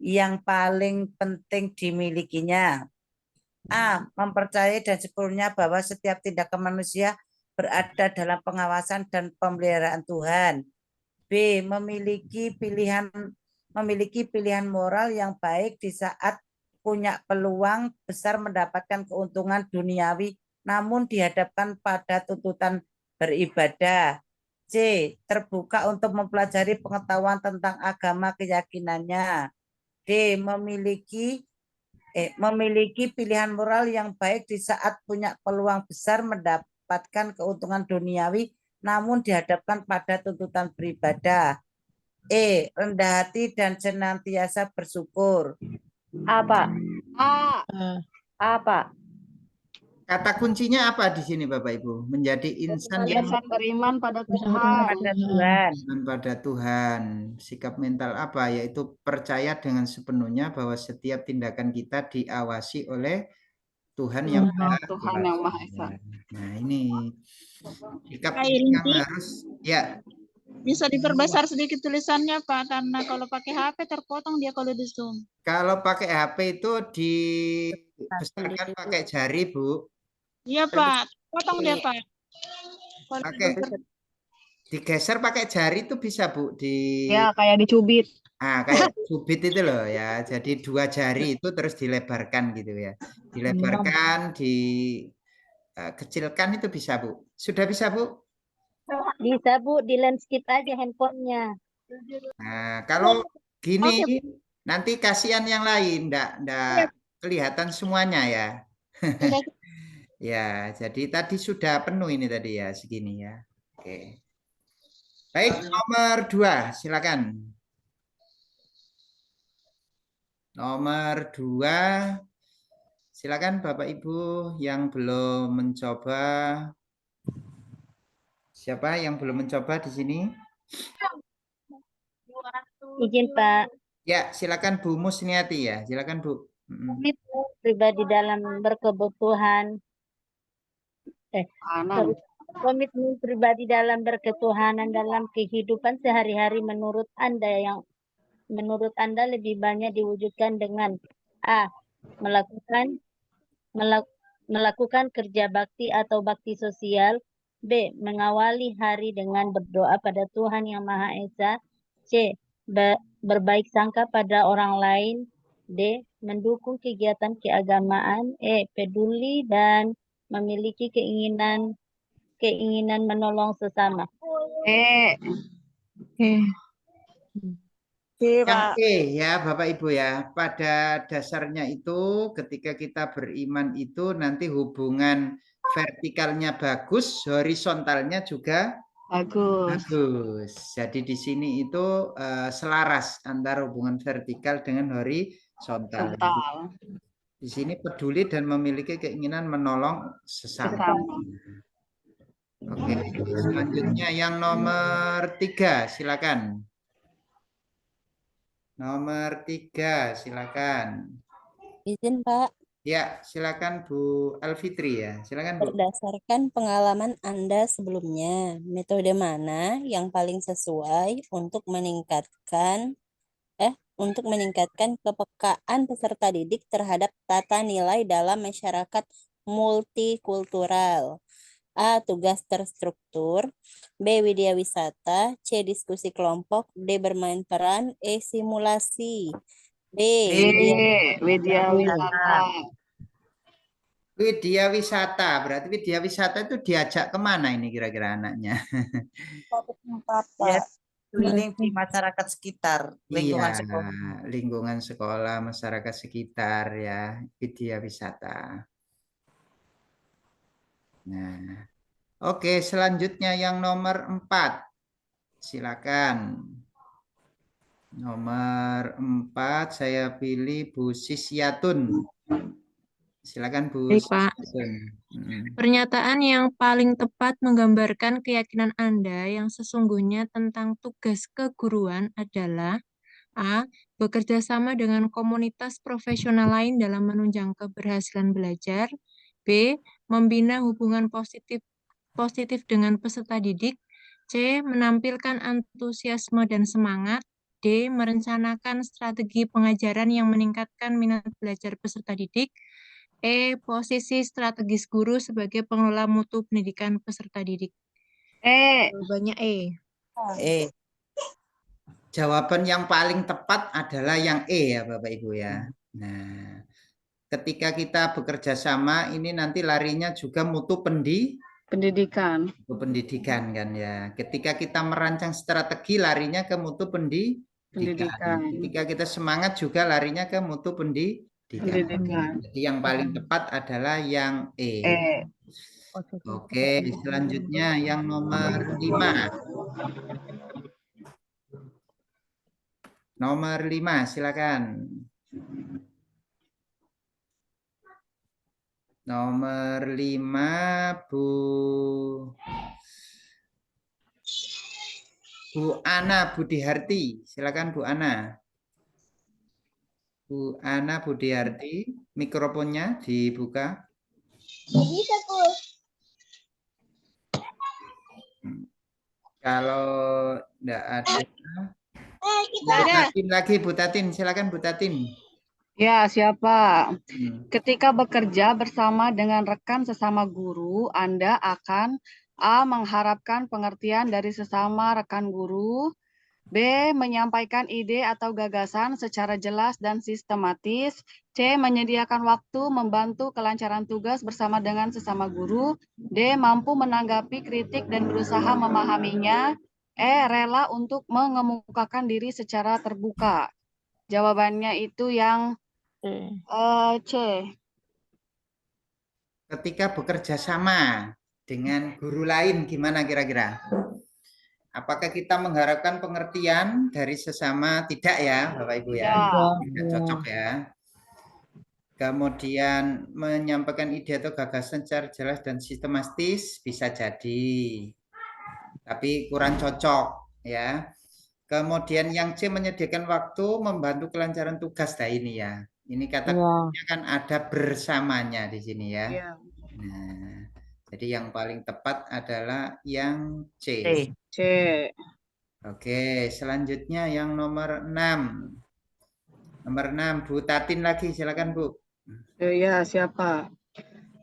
yang paling penting dimilikinya? A. Mempercayai dan sepenuhnya bahwa setiap tindakan manusia berada dalam pengawasan dan pemeliharaan Tuhan. B. Memiliki pilihan moral yang baik di saat punya peluang besar mendapatkan keuntungan duniawi namun dihadapkan pada tuntutan beribadah. C. Terbuka untuk mempelajari pengetahuan tentang agama keyakinannya. D. Memiliki pilihan moral yang baik di saat punya peluang besar mendapatkan keuntungan duniawi namun dihadapkan pada tuntutan beribadah. E. Rendah hati dan senantiasa bersyukur. Apa? Apa? Kata kuncinya apa di sini Bapak Ibu? Menjadi insan yang beriman pada Tuhan. pada Tuhan. Sikap mental apa? Yaitu percaya dengan sepenuhnya bahwa setiap tindakan kita diawasi oleh Tuhan yang Maha Esa. Nah, ini sikap yang harus ya. Bisa diperbesar sedikit tulisannya Pak, karena kalau pakai HP terpotong dia kalau di zoom. Kalau pakai HP itu dibesarkan pakai jari, Bu. Iya Pak, potong dia Pak. Digeser pakai jari itu bisa Bu. Ya, kayak dicubit. Kayak cubit itu loh ya. Jadi 2 jari itu terus dilebarkan gitu ya. Dilebarkan, dikecilkan itu bisa Bu. Sudah bisa Bu? Bisa Bu, di landscape aja handphonenya. Nah, kalau gini nanti kasihan yang lain, enggak kelihatan semuanya ya. Ya, jadi tadi sudah penuh ini tadi ya, segini ya. Oke. Baik, nomor 2, silakan. Nomor 2, silakan Bapak Ibu yang belum mencoba. Siapa yang belum mencoba di sini? Izin Pak. Ya, silakan Bu Musniati ya. Silakan Bu. Komitmen pribadi dalam berkebutuhan. Komitmen pribadi dalam berketuhanan dalam kehidupan sehari-hari menurut Anda lebih banyak diwujudkan dengan A. Melakukan kerja bakti atau bakti sosial. B. Mengawali hari dengan berdoa pada Tuhan Yang Maha Esa. C. Berbaik sangka pada orang lain. D. Mendukung kegiatan keagamaan. E. Peduli dan memiliki keinginan menolong sesama. Yang E ya Bapak Ibu ya. Pada dasarnya itu ketika kita beriman itu nanti hubungan vertikalnya bagus, horizontalnya juga bagus. Jadi di sini itu selaras antara hubungan vertikal dengan horizontal. Di sini peduli dan memiliki keinginan menolong sesama. Oke, selanjutnya yang nomor 3, silakan. Nomor 3, silakan. Izin Pak. Ya, silakan Bu Alfitri ya. Silakan Bu. Berdasarkan pengalaman Anda sebelumnya, metode mana yang paling sesuai untuk meningkatkan kepekaan peserta didik terhadap tata nilai dalam masyarakat multikultural? A. Tugas terstruktur. B. Widya wisata. C. Diskusi kelompok. D. Bermain peran. E. Simulasi. D. Widya wisata. Widya wisata. Berarti widya wisata itu diajak kemana ini kira-kira anaknya? Ya, keliling di masyarakat sekitar, lingkungan sekolah. Lingkungan sekolah, masyarakat sekitar ya. Widya wisata. Nah, oke, selanjutnya yang nomor 4. Silakan. Nomor 4 saya pilih Bu Sisyatun. Silakan Bu Baik, Pak. Sun. Pernyataan yang paling tepat menggambarkan keyakinan Anda yang sesungguhnya tentang tugas keguruan adalah A. Bekerja sama dengan komunitas profesional lain dalam menunjang keberhasilan belajar. B. Membina hubungan positif dengan peserta didik. C. Menampilkan antusiasme dan semangat. D. Merencanakan strategi pengajaran yang meningkatkan minat belajar peserta didik. E. Posisi strategis guru sebagai pengelola mutu pendidikan peserta didik. Jawabannya E. Jawaban yang paling tepat adalah yang E ya Bapak Ibu ya. Nah, ketika kita bekerja sama ini nanti larinya juga mutu pendidikan kan ya. Ketika kita merancang strategi larinya ke mutu pendidikan. Ketika kita semangat juga larinya ke mutu pendidikan. Jadi yang paling tepat adalah yang E. Oke, selanjutnya yang nomor 5. Nomor 5, silakan. Nomor 5, Bu Ana Budiharti. Silakan Bu Ana. Bu Ana Budiharti, mikrofonnya dibuka. Kalau enggak ada. Bu Tatin, silakan Bu Tatin. Ya, siapa? Ketika bekerja bersama dengan rekan sesama guru, Anda akan A. Mengharapkan pengertian dari sesama rekan guru. B. Menyampaikan ide atau gagasan secara jelas dan sistematis. C. Menyediakan waktu membantu kelancaran tugas bersama dengan sesama guru. D. Mampu menanggapi kritik dan berusaha memahaminya. E. Rela untuk mengemukakan diri secara terbuka. Jawabannya itu yang C. Ketika bekerja sama dengan guru lain gimana kira-kira? Apakah kita mengharapkan pengertian dari sesama? Tidak ya, Bapak Ibu ya? Tidak cocok ya. Kemudian menyampaikan ide atau gagasan secara jelas dan sistematis bisa jadi. Tapi kurang cocok ya. Kemudian yang C menyediakan waktu membantu kelancaran tugas. Nah ini ya. Ini kategorinya kan ada bersamanya di sini ya. Nah, jadi yang paling tepat adalah yang C. Oke, selanjutnya yang nomor 6. Nomor 6, Bu Tatin lagi, silakan Bu. Ya, siapa?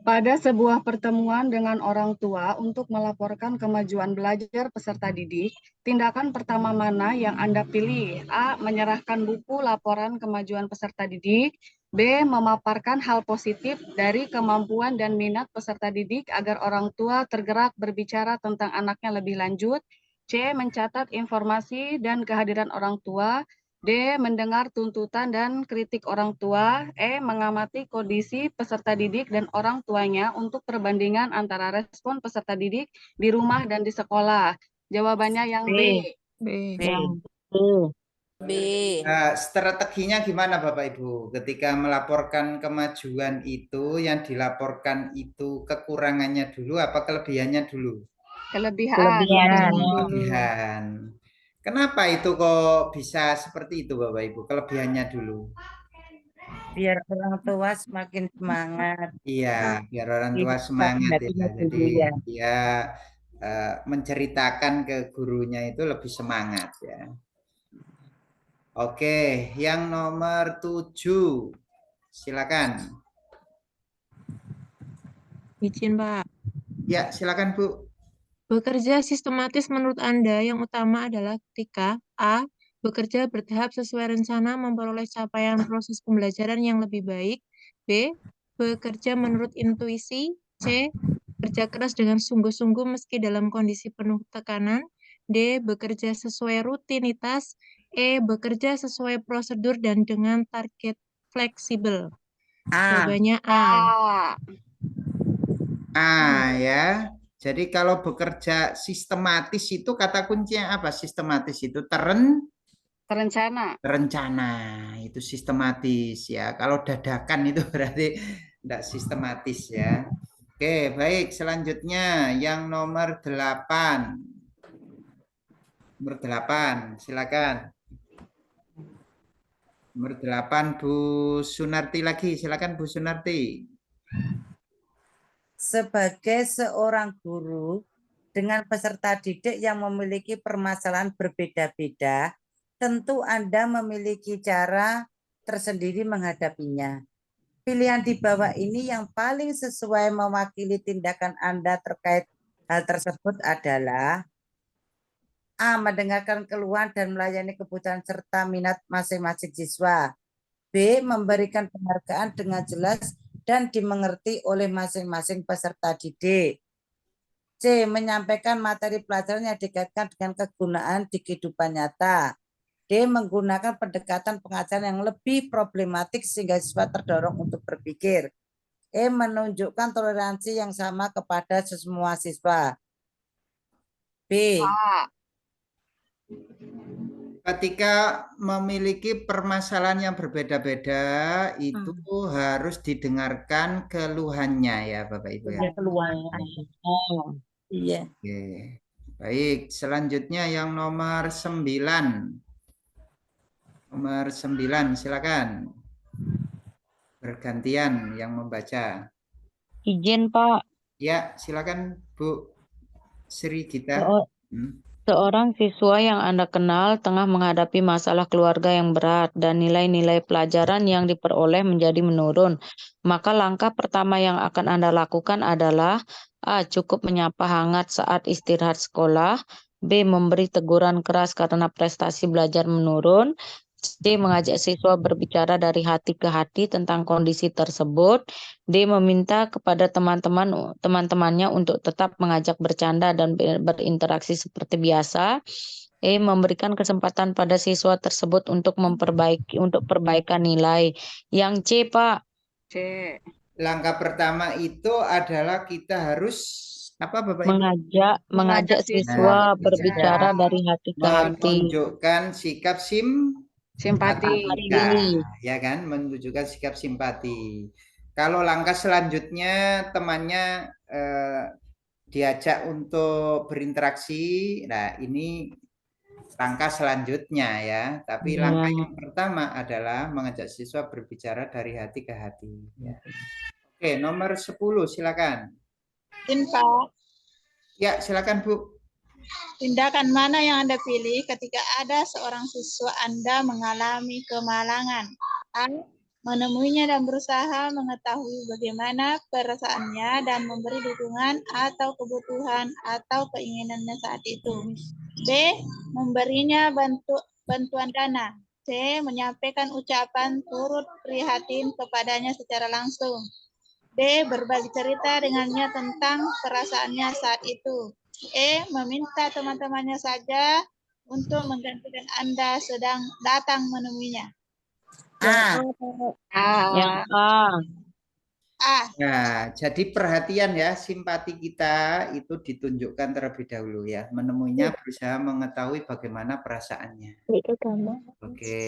Pada sebuah pertemuan dengan orang tua untuk melaporkan kemajuan belajar peserta didik, tindakan pertama mana yang Anda pilih? A. Menyerahkan buku laporan kemajuan peserta didik. B. Memaparkan hal positif dari kemampuan dan minat peserta didik agar orang tua tergerak berbicara tentang anaknya lebih lanjut. C. Mencatat informasi dan kehadiran orang tua. D. Mendengar tuntutan dan kritik orang tua. E. Mengamati kondisi peserta didik dan orang tuanya untuk perbandingan antara respon peserta didik di rumah dan di sekolah. Jawabannya yang B. B. Strateginya gimana Bapak Ibu? Ketika melaporkan kemajuan itu, yang dilaporkan itu kekurangannya dulu apa kelebihannya dulu? Kelebihan. Kenapa itu kok bisa seperti itu Bapak Ibu? Kelebihannya dulu. Biar orang tua semakin semangat. Iya, biar orang tua semangat ya. Jadi dia menceritakan ke gurunya itu lebih semangat ya. Oke, yang nomor 7. Silakan. Izin, Pak. Ya, silakan Bu. Bekerja sistematis menurut Anda yang utama adalah ketika A. Bekerja bertahap sesuai rencana memperoleh capaian proses pembelajaran yang lebih baik. B. Bekerja menurut intuisi. C. Kerja keras dengan sungguh-sungguh meski dalam kondisi penuh tekanan. D. Bekerja sesuai rutinitas. E. Bekerja sesuai prosedur dan dengan target fleksibel. Jawabannya A. A ya. Jadi kalau bekerja sistematis itu kata kuncinya apa? Sistematis itu terencana. Itu sistematis ya. Kalau dadakan itu berarti Tidak sistematis ya. Oke, baik. Selanjutnya yang nomor 8. Nomor 8, silakan. Nomor 8 Bu Sunarti lagi, silakan Bu Sunarti. Sebagai seorang guru dengan peserta didik yang memiliki permasalahan berbeda-beda, tentu Anda memiliki cara tersendiri menghadapinya. Pilihan di bawah ini yang paling sesuai mewakili tindakan Anda terkait hal tersebut adalah A. Mendengarkan keluhan dan melayani kebutuhan serta minat masing-masing siswa. B. Memberikan penghargaan dengan jelas dan dimengerti oleh masing-masing peserta didik. C. Menyampaikan materi pelajaran yang dikaitkan dengan kegunaan di kehidupan nyata. D. Menggunakan pendekatan pengajaran yang lebih problematik sehingga siswa terdorong untuk berpikir. E. Menunjukkan toleransi yang sama kepada semua siswa. B. Ketika memiliki permasalahan yang berbeda-beda, itu harus didengarkan keluhannya ya Bapak Ibu ya. Keluhan. Iya. Oke. Baik, selanjutnya yang nomor 9. Nomor 9, silakan. Bergantian yang membaca. Izin, Pak. Ya, silakan Bu Sri Gita. Seorang siswa yang Anda kenal tengah menghadapi masalah keluarga yang berat dan nilai-nilai pelajaran yang diperoleh menjadi menurun. Maka langkah pertama yang akan Anda lakukan adalah A. Cukup menyapa hangat saat istirahat sekolah. B. Memberi teguran keras karena prestasi belajar menurun. C. Mengajak siswa berbicara dari hati ke hati tentang kondisi tersebut. D. Meminta kepada teman-temannya untuk tetap mengajak bercanda dan berinteraksi seperti biasa. E. Memberikan kesempatan pada siswa tersebut untuk perbaikan nilai. Yang C, Pak. C. Langkah pertama itu adalah kita harus apa Bapak Ibu? Mengajak siswa berbicara dari hati ke hati. Menunjukkan sikap simpati, ya kan, menunjukkan sikap simpati. Kalau langkah selanjutnya temannya diajak untuk berinteraksi, nah ini langkah selanjutnya ya. Tapi langkah yang pertama adalah mengajak siswa berbicara dari hati ke hati. Ya. Oke, nomor 10 silakan. Pak. Ya, silakan Bu. Tindakan mana yang Anda pilih ketika ada seorang siswa Anda mengalami kemalangan? A. Menemuinya dan berusaha mengetahui bagaimana perasaannya dan memberi dukungan atau kebutuhan atau keinginannya saat itu. B. Memberinya bantuan dana. C. Menyampaikan ucapan turut prihatin kepadanya secara langsung. D. Berbagi cerita dengannya tentang perasaannya saat itu. E. Meminta teman-temannya saja untuk menggantikan Anda sedang datang menemuinya. Yang A. Nah, jadi perhatian ya, simpati kita itu ditunjukkan terlebih dahulu ya. Menemuinya berusaha mengetahui bagaimana perasaannya. Oke,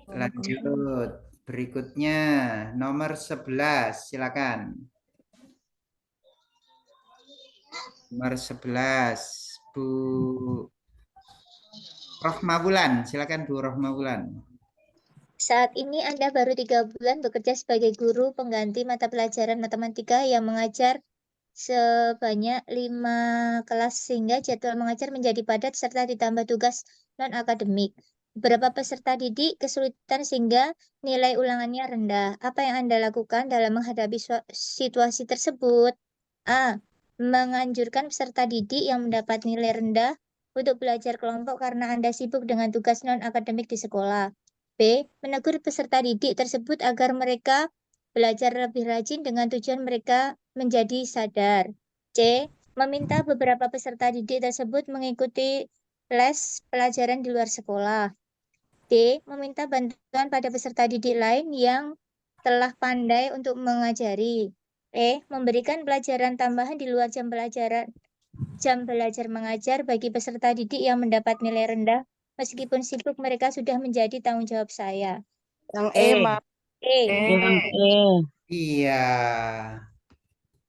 lanjut. Berikutnya nomor 11, silakan. Nomor 11, Bu Rohmawulan, silakan Bu Rohmawulan. Saat ini Anda baru 3 bulan bekerja sebagai guru pengganti mata pelajaran matematika yang mengajar sebanyak 5 kelas sehingga jadwal mengajar menjadi padat serta ditambah tugas non-akademik. Beberapa peserta didik kesulitan sehingga nilai ulangannya rendah. Apa yang Anda lakukan dalam menghadapi situasi tersebut? A. Menganjurkan peserta didik yang mendapat nilai rendah untuk belajar kelompok karena Anda sibuk dengan tugas non-akademik di sekolah. B. Menegur peserta didik tersebut agar mereka belajar lebih rajin dengan tujuan mereka menjadi sadar. C. Meminta beberapa peserta didik tersebut mengikuti les pelajaran di luar sekolah. D. Meminta bantuan pada peserta didik lain yang telah pandai untuk mengajari. E. Memberikan pelajaran tambahan di luar jam belajar mengajar bagi peserta didik yang mendapat nilai rendah meskipun sibuk mereka sudah menjadi tanggung jawab saya. Yang E, Mbak. E. Yang E. Iya.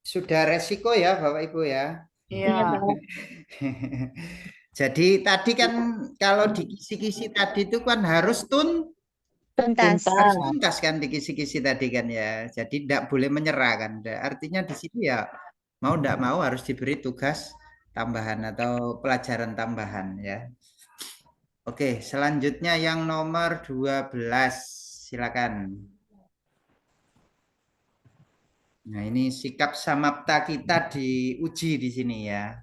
Sudah resiko ya Bapak Ibu ya. Iya, Pak. Jadi tadi kan kalau di kisi-kisi tadi itu kan harus Tuntas. harus tuntas kan di kisi-kisi tadi kan ya. Jadi tidak boleh menyerah kan. Artinya di sini ya mau tidak mau harus diberi tugas tambahan atau pelajaran tambahan ya. Oke, selanjutnya yang nomor 12. Silakan. Nah, ini sikap samapta kita diuji di sini ya.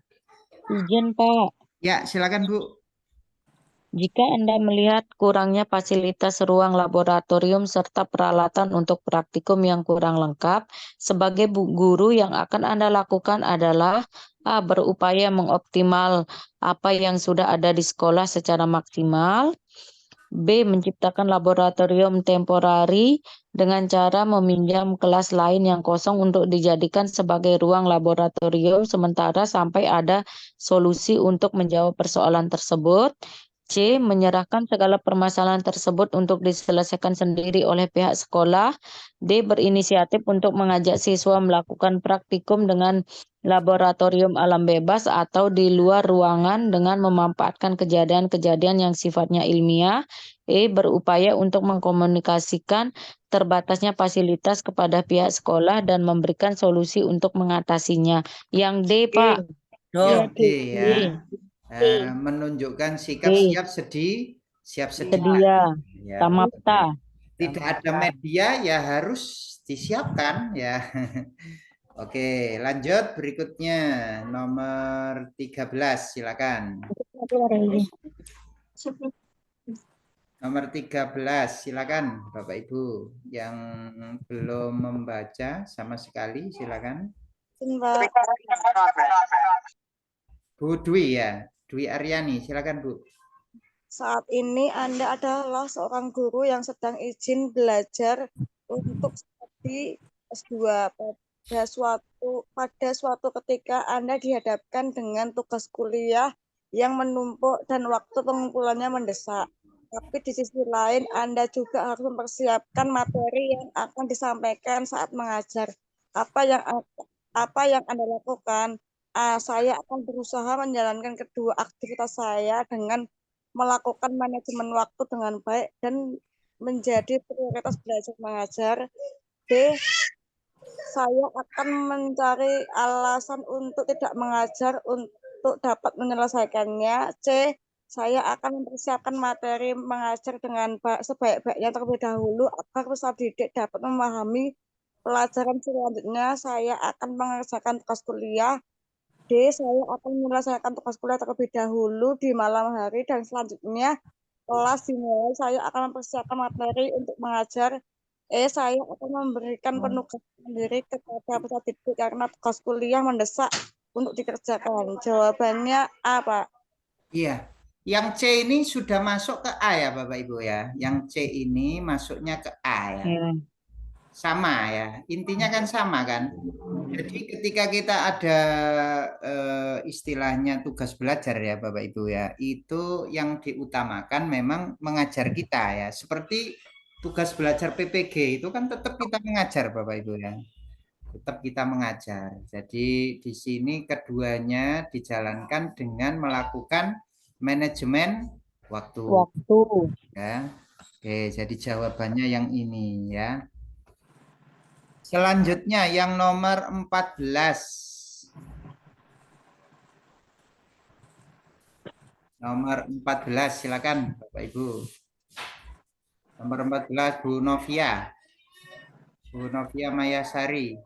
Izin, Pak. Ya, silakan Bu. Jika Anda melihat kurangnya fasilitas ruang laboratorium serta peralatan untuk praktikum yang kurang lengkap, sebagai guru yang akan Anda lakukan adalah A. Berupaya mengoptimal apa yang sudah ada di sekolah secara maksimal. B. Menciptakan laboratorium temporari dengan cara meminjam kelas lain yang kosong untuk dijadikan sebagai ruang laboratorium sementara sampai ada solusi untuk menjawab persoalan tersebut. C. Menyerahkan segala permasalahan tersebut untuk diselesaikan sendiri oleh pihak sekolah. D. Berinisiatif untuk mengajak siswa melakukan praktikum dengan laboratorium alam bebas atau di luar ruangan dengan memanfaatkan kejadian-kejadian yang sifatnya ilmiah. E. Berupaya untuk mengkomunikasikan terbatasnya fasilitas kepada pihak sekolah dan memberikan solusi untuk mengatasinya. Yang D, Pak. Yang D ya. Menunjukkan sikap siap sedia ya. Samapta. Tidak ada media ya harus disiapkan ya. Oke, lanjut berikutnya nomor 13 silakan. Nomor 13 silakan Bapak Ibu yang belum membaca sama sekali silakan. Bu Dwi ya. Dwi Aryani, silakan Bu. Saat ini Anda adalah seorang guru yang sedang izin belajar untuk studi S2. Pada suatu ketika Anda dihadapkan dengan tugas kuliah yang menumpuk dan waktu pengumpulannya mendesak. Tapi di sisi lain Anda juga harus mempersiapkan materi yang akan disampaikan saat mengajar. Apa yang Anda lakukan? Saya akan berusaha menjalankan kedua aktivitas saya dengan melakukan manajemen waktu dengan baik dan menjadi prioritas belajar mengajar. B. Saya akan mencari alasan untuk tidak mengajar untuk dapat menyelesaikannya. C. Saya akan mempersiapkan materi mengajar dengan sebaik-baiknya terlebih dahulu agar peserta didik dapat memahami pelajaran selanjutnya. Saya akan mengerjakan tugas kuliah. D. Saya akan menyelesaikan tugas kuliah terlebih dahulu di malam hari dan selanjutnya kelas dimulai. Saya akan mempersiapkan materi untuk mengajar. Saya akan memberikan penugasan sendiri kepada peserta didik karena tugas kuliah mendesak untuk dikerjakan. Jawabannya A, Pak. Iya. Yang C ini sudah masuk ke A ya Bapak Ibu ya. Yang C ini masuknya ke A ya. Sama ya, intinya kan sama kan. Jadi ketika kita ada istilahnya tugas belajar ya Bapak Ibu ya, itu yang diutamakan memang mengajar kita ya. Seperti tugas belajar PPG itu kan tetap kita mengajar Bapak Ibu ya. Tetap kita mengajar. Jadi di sini keduanya dijalankan dengan melakukan manajemen waktu. Ya. Oke, jadi jawabannya yang ini ya. Selanjutnya yang nomor 14. Nomor 14 silakan Bapak Ibu. Nomor 14 Bu Novia. Bu Novia Mayasari.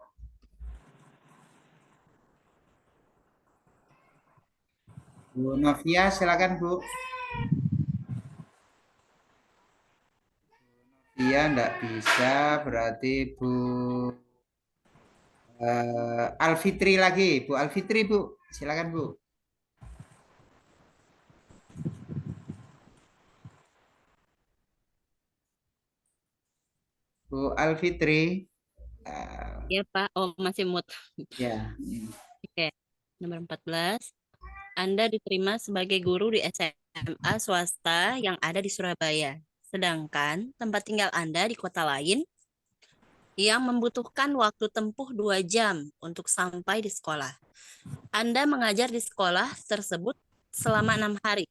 Bu Novia silakan Bu. Iya enggak bisa berarti Bu Alfitri lagi. Bu Alfitri Bu silakan Bu. Bu Alfitri. Ya Pak, oh masih mood. Ya. Oke, nomor 14. Anda diterima sebagai guru di SMA swasta yang ada di Surabaya. Sedangkan tempat tinggal Anda di kota lain. yang membutuhkan waktu tempuh 2 jam untuk sampai di sekolah. Anda mengajar di sekolah tersebut selama 6 hari.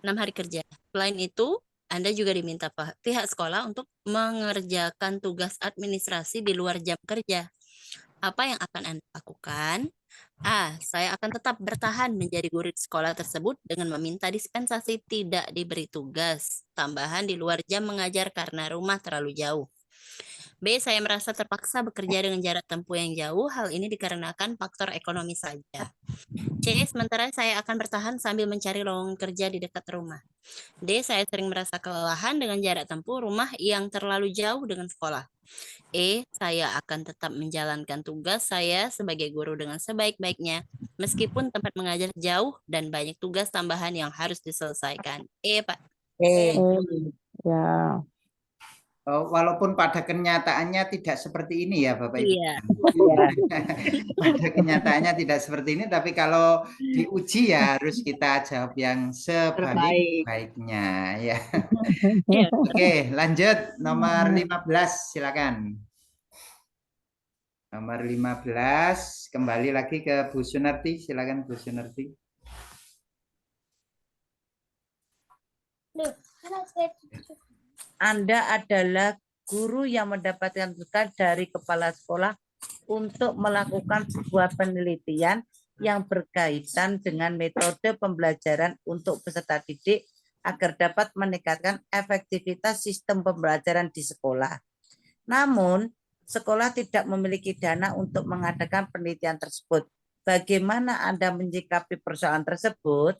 6 hari kerja. Selain itu, Anda juga diminta pihak sekolah untuk mengerjakan tugas administrasi di luar jam kerja. Apa yang akan Anda lakukan? A. Saya akan tetap bertahan menjadi guru di sekolah tersebut dengan meminta dispensasi tidak diberi tugas tambahan di luar jam mengajar karena rumah terlalu jauh. B. Saya merasa terpaksa bekerja dengan jarak tempuh yang jauh. Hal ini dikarenakan faktor ekonomi saja. C. Sementara saya akan bertahan sambil mencari lowongan kerja di dekat rumah. D. Saya sering merasa kelelahan dengan jarak tempuh rumah yang terlalu jauh dengan sekolah. E. Saya akan tetap menjalankan tugas saya sebagai guru dengan sebaik-baiknya, meskipun tempat mengajar jauh dan banyak tugas tambahan yang harus diselesaikan. E, Pak. Ya. Walaupun pada kenyataannya tidak seperti ini ya Bapak Ibu. Iya. Pada kenyataannya tidak seperti ini, tapi kalau diuji ya harus kita jawab yang sebaik-baiknya ya. Oke, lanjut nomor 15 silakan. Nomor 15 kembali lagi ke Bu Sunarti, silakan Bu Sunarti. Anda adalah guru yang mendapatkan tugas dari kepala sekolah untuk melakukan sebuah penelitian yang berkaitan dengan metode pembelajaran untuk peserta didik agar dapat meningkatkan efektivitas sistem pembelajaran di sekolah. Namun, sekolah tidak memiliki dana untuk mengadakan penelitian tersebut. Bagaimana Anda menyikapi persoalan tersebut?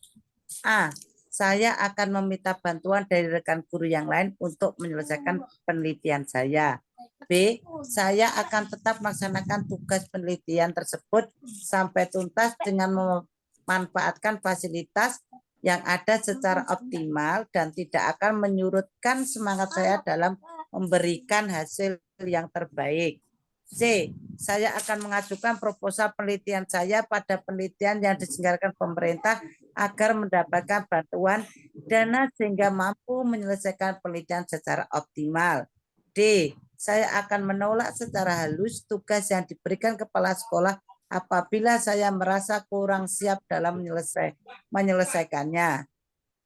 A. Saya akan meminta bantuan dari rekan guru yang lain untuk menyelesaikan penelitian saya. B. Saya akan tetap melaksanakan tugas penelitian tersebut sampai tuntas dengan memanfaatkan fasilitas yang ada secara optimal dan tidak akan menyurutkan semangat saya dalam memberikan hasil yang terbaik. C. Saya akan mengajukan proposal penelitian saya pada penelitian yang diselenggarakan pemerintah agar mendapatkan bantuan dana sehingga mampu menyelesaikan penelitian secara optimal. D. Saya akan menolak secara halus tugas yang diberikan kepala sekolah apabila saya merasa kurang siap dalam menyelesaikannya.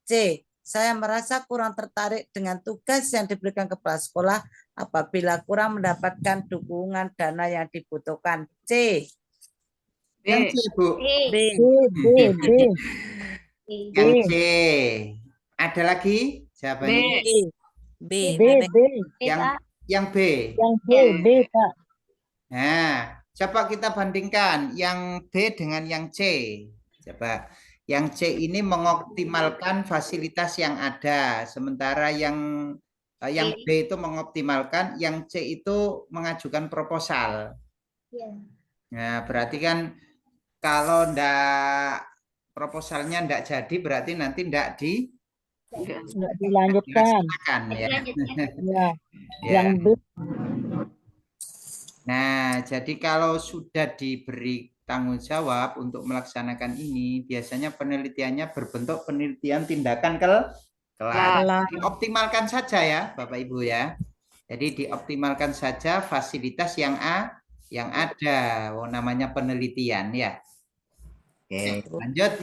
C. Saya merasa kurang tertarik dengan tugas yang diberikan kepala sekolah apabila kurang mendapatkan dukungan dana yang dibutuhkan. C. Yang C, Bu. B. Yang C. Ada lagi jawabannya? B. Yang B. B, Pak. Nah, coba kita bandingkan yang B dengan yang C. Coba. Yang C ini mengoptimalkan fasilitas yang ada, sementara yang B itu mengoptimalkan, yang C itu mengajukan proposal. Nah, berarti kan kalau proposalnya ndak jadi, berarti nanti ndak dilanjutkan. Ya. Yang B. Nah, jadi kalau sudah diberi tanggung jawab untuk melaksanakan ini, biasanya penelitiannya berbentuk penelitian tindakan kelas. Dioptimalkan saja ya, Bapak Ibu ya. Jadi dioptimalkan saja fasilitas yang ada, namanya penelitian ya. Oke, lanjut.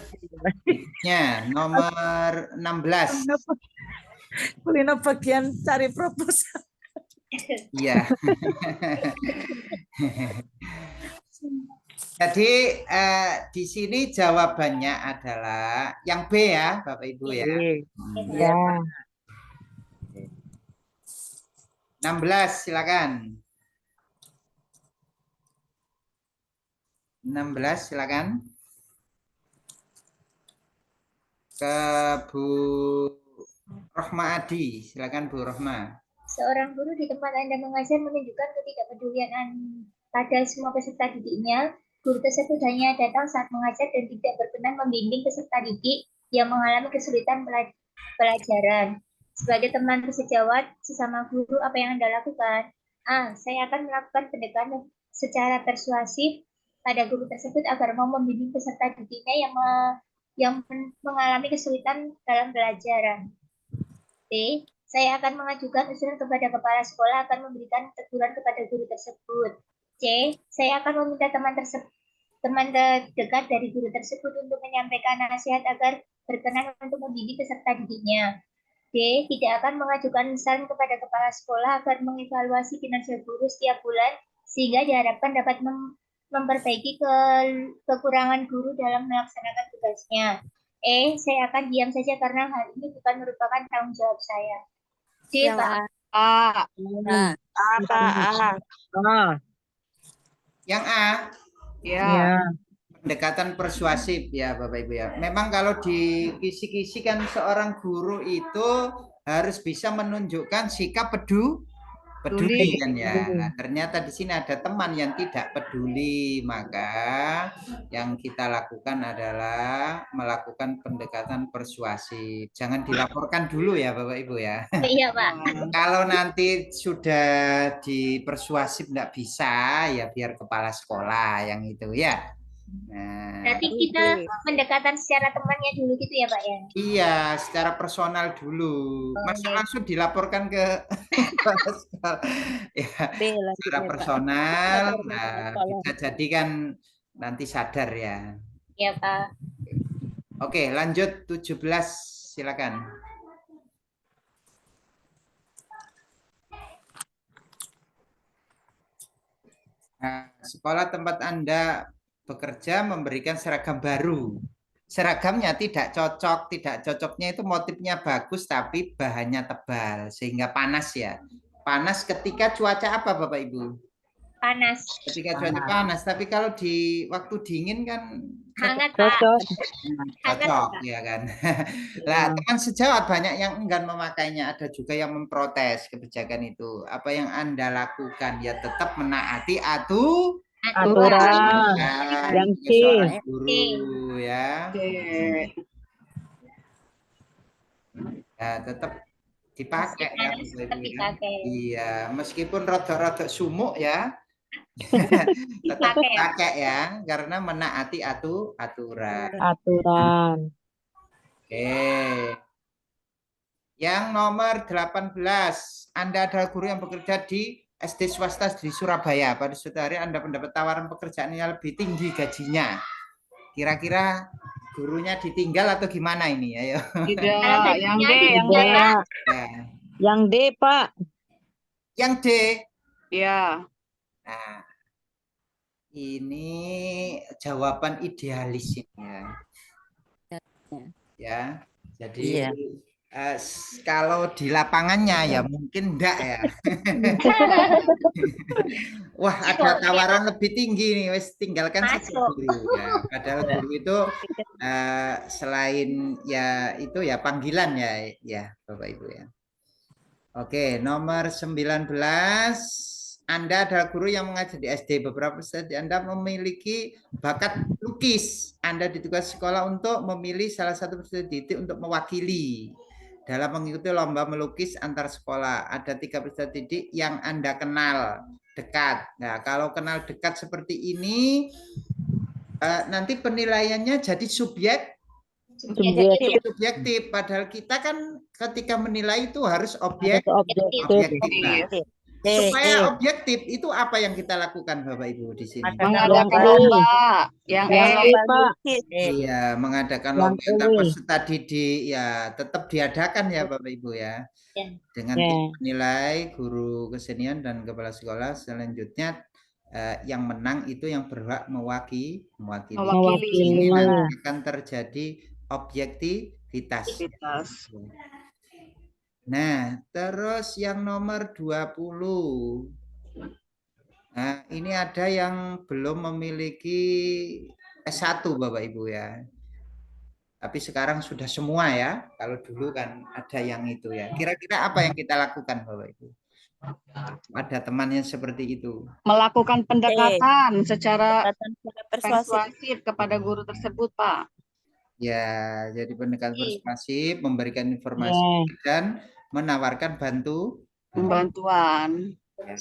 Berikutnya nomor 16. Kulino bagian cari proposal. Iya. Jadi di sini jawabannya adalah yang B ya, Bapak Ibu ya. Ya. 16 silakan. 16 silakan. Ke Bu Rohma Adi, silakan Bu Rohma. Seorang guru di tempat Anda mengajar menunjukkan ketidakpedulian pada semua peserta didiknya. Guru tersebut hanya datang saat mengajar dan tidak berkenan membimbing peserta didik yang mengalami kesulitan pelajaran. Sebagai teman sejawat sesama guru, apa yang Anda lakukan? A. Saya akan melakukan pendekatan secara persuasif pada guru tersebut agar mau membimbing peserta didiknya yang mengalami kesulitan dalam pelajaran. B. Saya akan mengajukan usulan kepada kepala sekolah akan memberikan teguran kepada guru tersebut. C. Saya akan meminta teman terdekat dari guru tersebut untuk menyampaikan nasihat agar berkenan untuk mendidik peserta didiknya. D. Tidak akan mengajukan saran kepada kepala sekolah agar mengevaluasi kinerja guru setiap bulan sehingga diharapkan dapat memperbaiki kekurangan guru dalam melaksanakan tugasnya. E. Saya akan diam saja karena hal ini bukan merupakan tanggung jawab saya. D. Yang Pak. A. Yang A. Ya. Pendekatan persuasif ya Bapak Ibu ya. Memang kalau di kisi-kisi kan seorang guru itu harus bisa menunjukkan sikap peduli kan ya. Nah, ternyata di sini ada teman yang tidak peduli, maka yang kita lakukan adalah melakukan pendekatan persuasif. Jangan dilaporkan dulu ya Bapak Ibu ya. Iya Pak. Kalau nanti sudah dipersuasif tidak bisa, ya biar kepala sekolah yang itu ya. Nah, Berarti kita pendekatan secara temannya dulu gitu ya Pak ya? Iya, secara personal dulu. Masa langsung dilaporkan ke kepala sekolah. Ya, secara personal, nah, bisa jadi kan nanti sadar ya. Iya Pak. Oke, lanjut 17, silakan. Nah, sekolah tempat Anda bekerja memberikan seragam baru. Seragamnya tidak cocoknya itu motifnya bagus tapi bahannya tebal sehingga panas ya. Panas ketika cuaca apa Bapak Ibu? Panas. Ketika cuaca panas, tapi kalau di waktu dingin kan hangat Pak. Cocok ya kan. Lah, teman sejawat banyak yang enggan memakainya, ada juga yang memprotes kebijakan itu. Apa yang Anda lakukan? Ya tetap menaati aturan yang guru ya. Ya tetap dipakai ya, iya meskipun rodok-rodok sumuk ya tetap dipakai ya karena menaati aturan. Oke. Yang nomor 18, Anda adalah guru yang bekerja di SD swasta di Surabaya. Pada suatu hari Anda mendapat tawaran pekerjaan yang lebih tinggi gajinya. Kira-kira gurunya ditinggal atau gimana ini? Ayo. Tidak, yang D. Ya. Yang D, Pak. Yang D. Ya. Nah, ini jawaban idealis ya. Ya, jadi kalau di lapangannya ya mungkin enggak ya. Wah, ada tawaran lebih tinggi nih, wes tinggalkan saja guru ya. Padahal guru itu selain ya itu ya panggilan ya Bapak Ibu ya. Oke, nomor 19. Anda adalah guru yang mengajar di SD. Beberapa peserta Anda memiliki bakat lukis. Anda ditugas sekolah untuk memilih salah satu peserta didik untuk mewakili dalam mengikuti lomba melukis antar sekolah. Ada 3 peserta didik yang Anda kenal dekat. Nah, kalau kenal dekat seperti ini, nanti penilaiannya jadi subjektif. Padahal kita kan ketika menilai itu harus objektif. Supaya objektif itu apa yang kita lakukan Bapak Ibu di sini? Mengadakan lomba yang iya, mengadakan lomba antar peserta didik ya tetap diadakan ya Bapak Ibu ya. Dengan menilai guru kesenian dan kepala sekolah selanjutnya yang menang itu yang berhak mewakili. Ini nanti akan terjadi objektivitas. Nah, terus yang nomor 20. Nah, ini ada yang belum memiliki S1 Bapak Ibu ya. Tapi sekarang sudah semua ya. Kalau dulu kan ada yang itu ya. Kira-kira apa yang kita lakukan Bapak Ibu? Ada temannya seperti itu. Melakukan pendekatan secara persuasif kepada guru tersebut, Pak. Ya, jadi pendekatan persuasif, memberikan informasi dan menawarkan bantuan. Ya,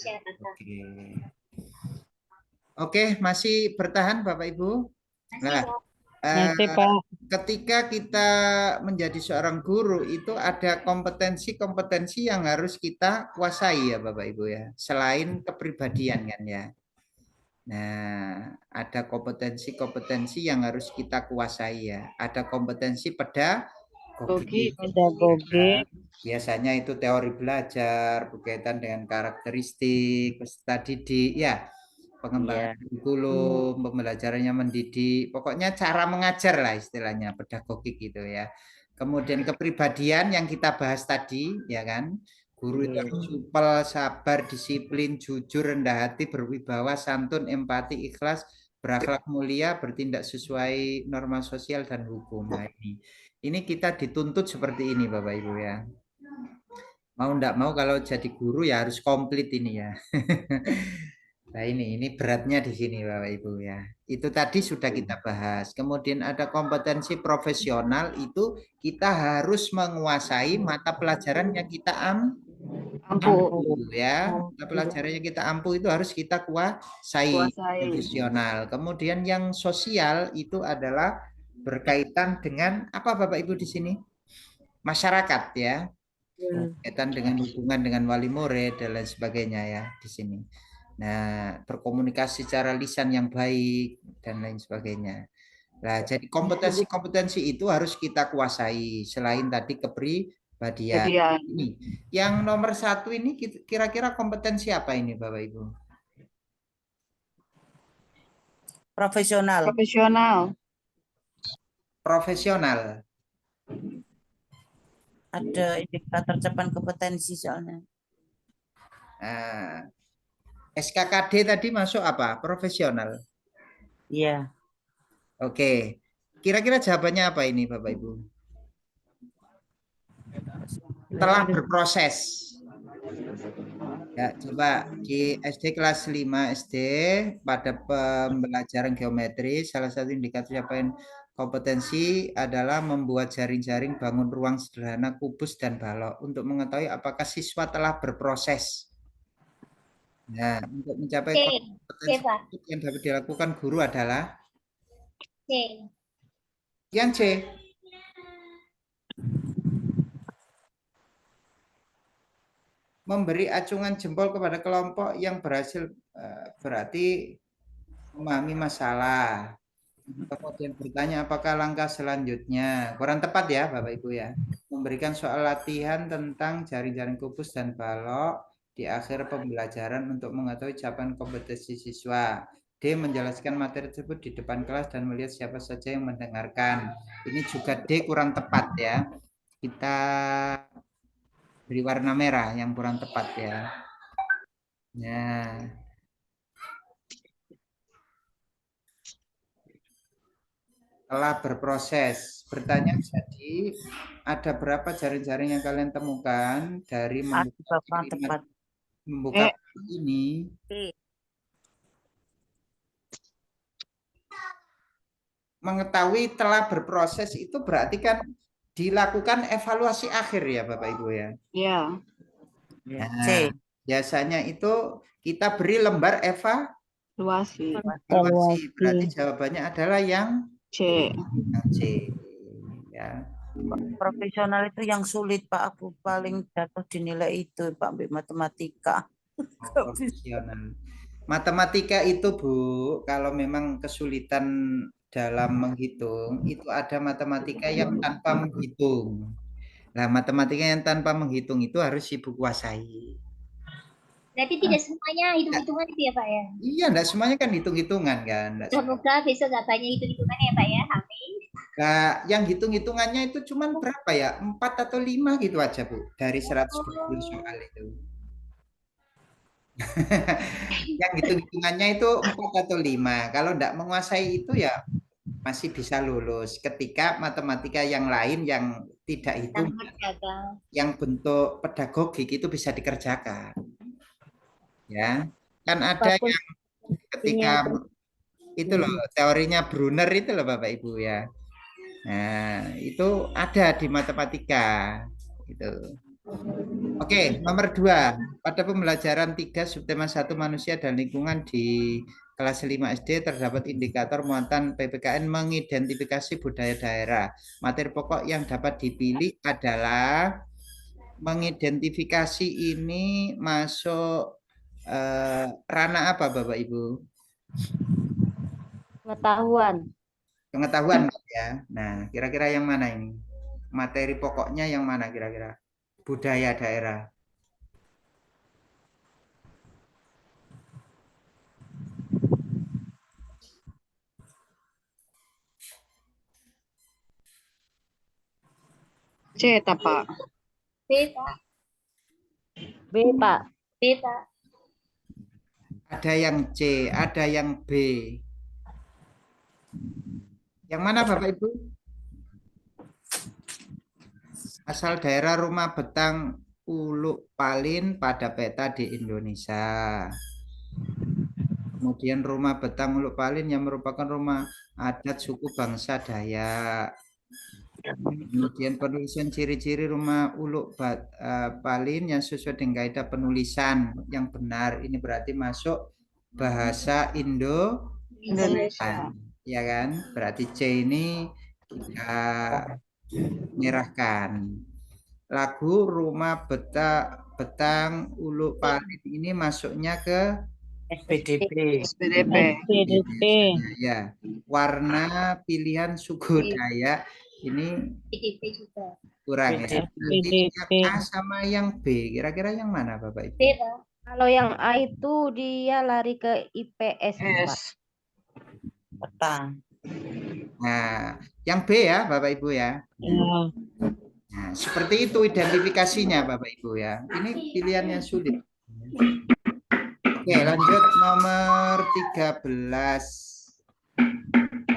Oke, masih bertahan Bapak Ibu. Nah, masih Pak. ketika kita menjadi seorang guru itu ada kompetensi-kompetensi yang harus kita kuasai ya Bapak Ibu ya, selain kepribadian kan ya. Nah, ada kompetensi-kompetensi yang harus kita kuasai ya. Ada kompetensi pedagogi. Biasanya itu teori belajar berkaitan dengan karakteristik peserta didik ya. Pengembangan kurikulum, pembelajarannya mendidik, pokoknya cara mengajar lah istilahnya, pedagogik gitu ya. Kemudian kepribadian yang kita bahas tadi, ya kan, guru itu harus supel, sabar, disiplin, jujur, rendah hati, berwibawa, santun, empati, ikhlas, berakhlak mulia, bertindak sesuai norma sosial dan hukum. Nah, ini kita dituntut seperti ini Bapak Ibu ya. Mau enggak mau kalau jadi guru ya harus komplit ini ya. Nah ini beratnya di sini Bapak Ibu ya. Itu tadi sudah kita bahas. Kemudian ada kompetensi profesional, itu kita harus menguasai mata pelajaran yang kita ampuh ya. Mata pelajaran yang kita ampuh itu harus kita kuasai. Profesional. Kemudian yang sosial itu adalah berkaitan dengan apa Bapak Ibu di sini? Masyarakat ya. Berkaitan dengan hubungan dengan wali murid dan lain sebagainya ya di sini. Nah, berkomunikasi secara lisan yang baik dan lain sebagainya. Nah, jadi kompetensi-kompetensi itu harus kita kuasai selain tadi kepribadian. Ini yang nomor 1 ini kira-kira kompetensi apa ini Bapak Ibu? Profesional. Profesional. Ada indikator capaian kompetensi soalnya. Nah, SKKD tadi masuk apa? Profesional. Iya. Oke. Kira-kira jawabannya apa ini Bapak Ibu? Telah berproses. Ya, coba di SD kelas 5 SD pada pembelajaran geometri, salah satu indikator capaian kompetensi adalah membuat jaring-jaring bangun ruang sederhana kubus dan balok untuk mengetahui apakah siswa telah berproses. Nah, untuk mencapai kompetensi yang dapat dilakukan guru adalah yang C. Memberi acungan jempol kepada kelompok yang berhasil, berarti memahami masalah. Kemudian bertanya apakah langkah selanjutnya. Kurang tepat ya Bapak Ibu ya. Memberikan soal latihan tentang jaring-jaring kubus dan balok di akhir pembelajaran untuk mengetahui capaian kompetensi siswa. D. Menjelaskan materi tersebut di depan kelas dan melihat siapa saja yang mendengarkan. Ini juga D kurang tepat ya. Kita beri warna merah yang kurang tepat ya. Nah. Telah berproses. Bertanya jadi ada berapa jaring-jaring yang kalian temukan dari membuka ini? Mengetahui telah berproses itu berarti kan dilakukan evaluasi akhir ya Bapak Ibu ya. Iya. Nah, biasanya itu kita beri lembar evaluasi. Berarti jawabannya adalah yang C. Yang C. Ya. Profesional itu yang sulit Pak, aku paling jatuh dinilai itu Pak, matematika. Profesional. Matematika itu Bu, kalau memang kesulitan dalam menghitung, itu ada matematika yang tanpa menghitung. Nah, matematika yang tanpa menghitung itu harus Ibu kuasai. Berarti tidak semuanya hitung-hitungan itu ya Pak ya? Iya, enggak semuanya kan hitung-hitungan kan. Semoga besok nggak banyak hitung-hitungan ya Pak ya, amin. Nah, yang hitung-hitungannya itu cuman berapa ya? 4 atau 5 gitu aja Bu, dari 120 soal itu. Yang hitung-hitungannya itu 4 atau 5. Kalau enggak menguasai itu ya masih bisa lulus. Ketika matematika yang lain yang tidak hitung, yang bentuk pedagogik itu bisa dikerjakan. Ya, kan ada yang ketika itu loh teorinya Brunner itu loh Bapak Ibu ya. Nah, itu ada di matematika itu. Oke, nomor 2. Pada pembelajaran 3 subtema 1 manusia dan lingkungan di kelas 5 SD terdapat indikator muatan PPKN mengidentifikasi budaya daerah. Materi pokok yang dapat dipilih adalah mengidentifikasi ini masuk ranah apa Bapak Ibu? Pengetahuan. Pengetahuan ya. Nah, kira-kira yang mana ini? Materi pokoknya yang mana kira-kira? Budaya daerah. C, Pak. B, Pak. B, Pak. B, Pak. Ada yang C, ada yang B. Yang mana Bapak Ibu? Asal daerah rumah betang Uluk Palin pada peta di Indonesia. Kemudian rumah betang Uluk Palin yang merupakan rumah adat suku bangsa Dayak. Kemudian penulisan ciri-ciri rumah Uluk Palin yang sesuai dengan kaidah penulisan yang benar. Ini berarti masuk bahasa Indonesia. Ya kan? Berarti C ini kita menyerahkan. Lagu rumah betang Uluk Palin ini masuknya ke SPDP. Ya. Warna pilihan suku Dayak ini kurang ya. Nanti yang A sama yang B, kira-kira yang mana Bapak Ibu? Kalau yang A itu dia lari ke IPS, Pak. Peta. Nah, yang B ya Bapak Ibu ya. Nah, seperti itu identifikasinya Bapak Ibu ya. Ini pilihan yang sulit. Oke, lanjut nomor 13.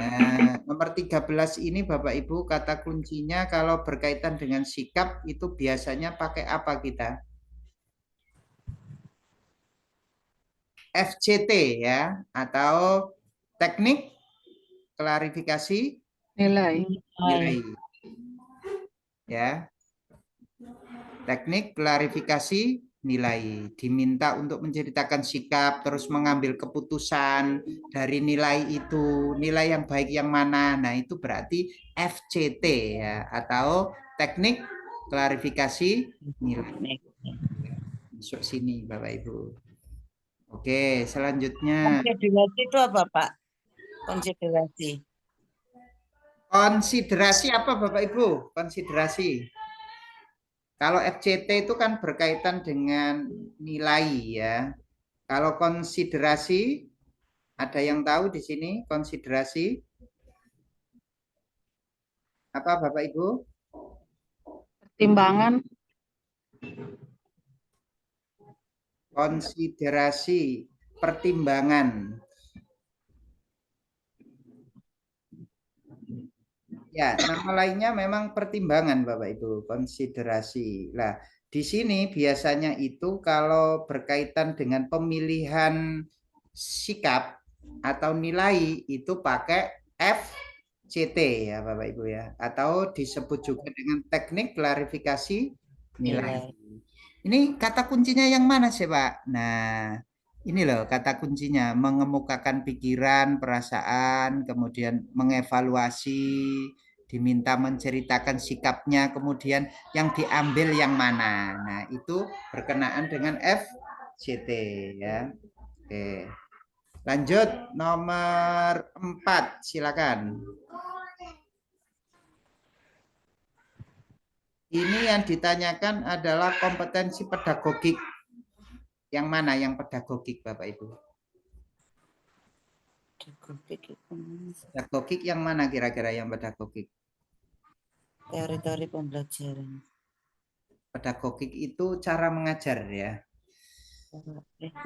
Nah, nomor 13 ini Bapak Ibu kata kuncinya kalau berkaitan dengan sikap itu biasanya pakai apa kita? FCT ya, atau teknik klarifikasi Nilai. Ya. Teknik klarifikasi nilai. Diminta untuk menceritakan sikap, terus mengambil keputusan dari nilai itu. Nilai yang baik yang mana? Nah, itu berarti FCT ya, atau teknik klarifikasi nilai. Masuk sini Bapak Ibu. Oke, selanjutnya. Konsiderasi itu apa, Pak? Konsiderasi. Konsiderasi apa Bapak Ibu? Konsiderasi. Kalau FCT itu kan berkaitan dengan nilai ya. Kalau konsiderasi, ada yang tahu di sini konsiderasi? Apa Bapak Ibu? Pertimbangan. Konsiderasi, pertimbangan. Ya, nama lainnya memang pertimbangan Bapak Ibu, konsiderasi. Nah, di sini biasanya itu kalau berkaitan dengan pemilihan sikap atau nilai itu pakai FCT ya Bapak Ibu ya, atau disebut juga dengan teknik klarifikasi nilai. Ini kata kuncinya yang mana sih Pak? Nah, ini loh kata kuncinya, mengemukakan pikiran, perasaan, kemudian mengevaluasi, diminta menceritakan sikapnya, kemudian yang diambil yang mana. Nah, itu berkenaan dengan FCT ya. Oke. Lanjut nomor 4, silakan. Ini yang ditanyakan adalah kompetensi pedagogik. Yang mana yang pedagogik Bapak Ibu? Pedagogik yang mana kira-kira yang pedagogik? Teori-teori pembelajaran. Pedagogik itu cara mengajar ya.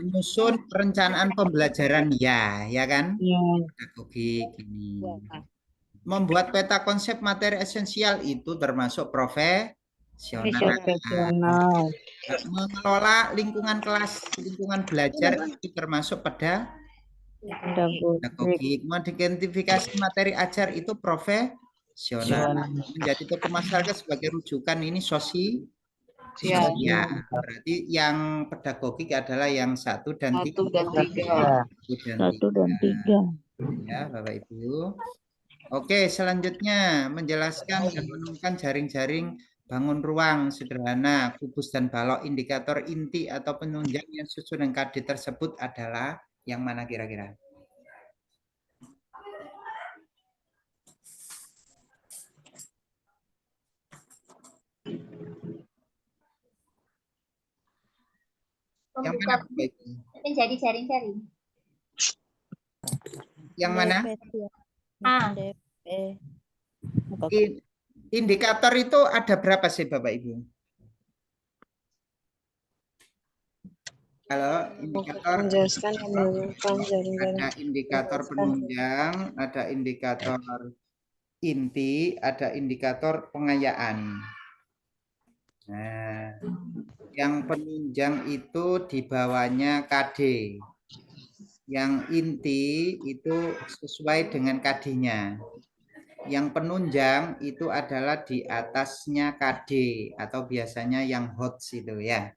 Menyusun perencanaan pembelajaran ya kan? Pedagogik ini. Membuat peta konsep materi esensial itu termasuk profesional. Mengelola lingkungan kelas, lingkungan belajar itu termasuk pedagogik. Mengidentifikasi materi ajar itu profesional. Menjadi tokoh masyarakat sebagai rujukan ini Siap. Ya, berarti yang pedagogik adalah yang 1 dan 3. 1 dan 3. 1 dan 3. Ya, Bapak Ibu. Oke, selanjutnya menjelaskan dan menemukan jaring-jaring bangun ruang sederhana, kubus dan balok. Indikator inti atau penunjang yang sesuai dengan KD tersebut adalah yang mana kira-kira? Yang mana, Bapak Ibu? Menjadi jaring-jaring. Yang mana? A. Indikator itu ada berapa sih Bapak Ibu? Kalau indikator Menjelaskan dan menemukan jaring-jaring. ada indikator penunjang, ada indikator inti, ada indikator pengayaan. Nah, yang penunjang itu di bawahnya KD. Yang inti itu sesuai dengan KD-nya. Yang penunjang itu adalah di atasnya KD atau biasanya yang HOTS itu ya.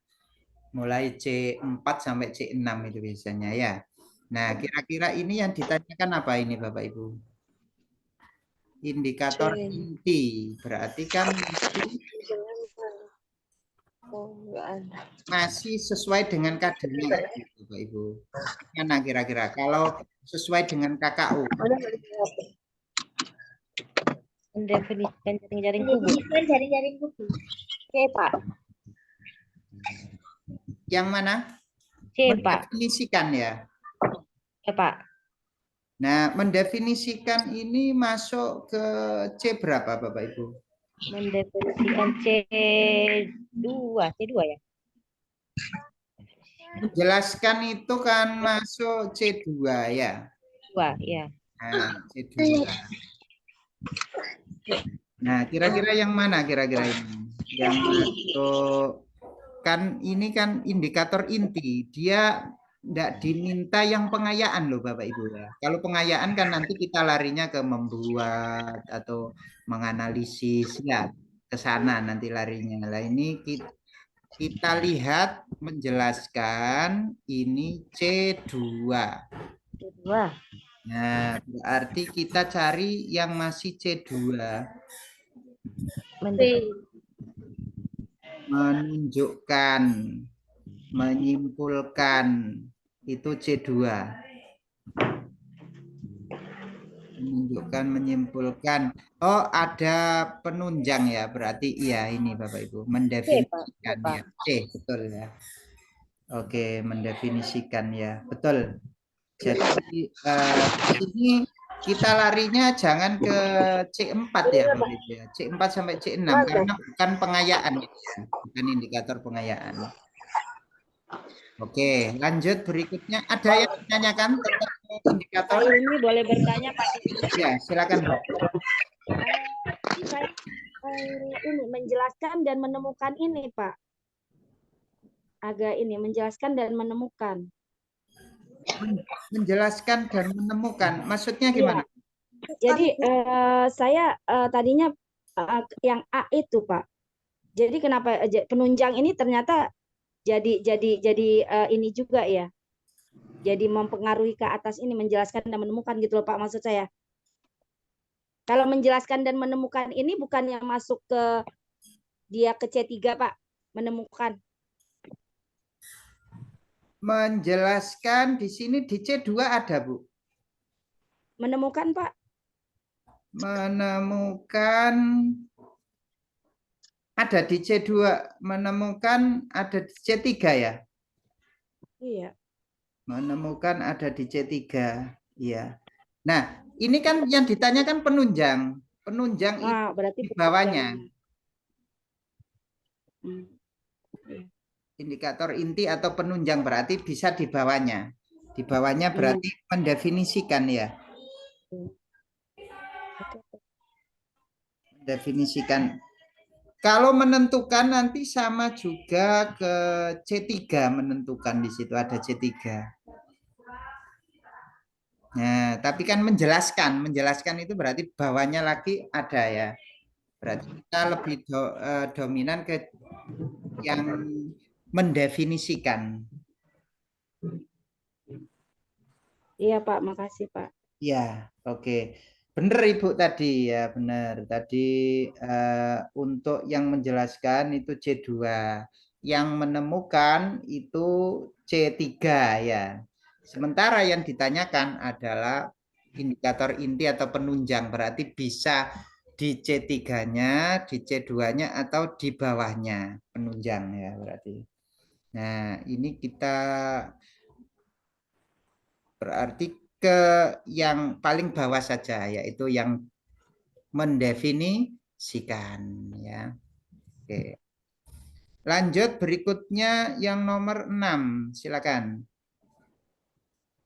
Mulai C4 sampai C6 itu biasanya ya. Nah, kira-kira ini yang ditanyakan apa ini Bapak Ibu? Indikator inti. Berarti kan masih sesuai dengan KD-nya Bapak Ibu. Mana kira-kira kalau sesuai dengan KKU? Mendefinisikan jaring-jaring kubu. Mendefinisikan jaring-jaring kubu. Oke, Pak. Yang mana? C, Pak. Mendefinisikan ya. Oke, Pak. Nah, mendefinisikan ini masuk ke C berapa Bapak Ibu? Mendefinisikan C2 ya. Menjelaskan itu kan masuk C2 ya. 2 ya. Nah, C2. Nah, kira-kira yang mana kira-kira ini? Yang masuk kan ini kan indikator inti. Dia tidak diminta yang pengayaan loh Bapak Ibu ya. Kalau pengayaan kan nanti kita larinya ke membuat atau menganalisis ya, ke sana nanti larinya. Lah ini kita lihat menjelaskan ini C2. C2. Nah, berarti kita cari yang masih C2. Menunjukkan, menyimpulkan, itu C2. Menunjukkan, menyimpulkan. Oh, ada penunjang ya, berarti iya ini Bapak Ibu. Mendefinisikan ya. C, betul ya. Oke, mendefinisikan ya, betul. Jadi ini kita larinya jangan ke C4 ya Bapak Ibu ya. C4 sampai C6 karena bukan pengayaan ya. Bukan indikator pengayaan. Oke, lanjut berikutnya. Ada yang menanyakan tentang indikator? Ini boleh bertanya Pak. Ya, silakan Pak. Ini menjelaskan dan menemukan ini Pak. Agak ini menjelaskan dan menemukan. Menjelaskan dan menemukan, maksudnya gimana? Jadi saya tadinya yang A itu Pak. Jadi kenapa penunjang ini ternyata jadi ini juga ya. Jadi mempengaruhi ke atas ini menjelaskan dan menemukan gitu loh Pak maksud saya. Kalau menjelaskan dan menemukan ini bukan yang masuk ke dia ke C3 Pak, menemukan. Menjelaskan di sini di C2 ada, Bu. Menemukan, Pak. Menemukan ada di C2, menemukan ada di C3 ya? Iya. Menemukan ada di C3, iya. Nah, ini kan yang ditanyakan penunjang. Penunjang itu berarti di bawahnya. Indikator inti atau penunjang berarti bisa di bawahnya. Di bawahnya berarti mendefinisikan ya. Mendefinisikan. Kalau menentukan nanti sama juga ke C3 menentukan di situ ada C3. Nah, tapi kan menjelaskan itu berarti bawahnya lagi ada ya. Berarti kita lebih dominan ke yang mendefinisikan. Iya Pak, makasih Pak. Ya, oke. Benar Ibu tadi ya, benar. Tadi untuk yang menjelaskan itu C2. Yang menemukan itu C3 ya. Sementara yang ditanyakan adalah indikator inti atau penunjang. Berarti bisa di C3-nya, di C2-nya, atau di bawahnya penunjang ya berarti. Nah, ini kita berarti ke yang paling bawah saja, yaitu yang mendefinisikan ya. Oke. Lanjut berikutnya yang nomor 6, silakan.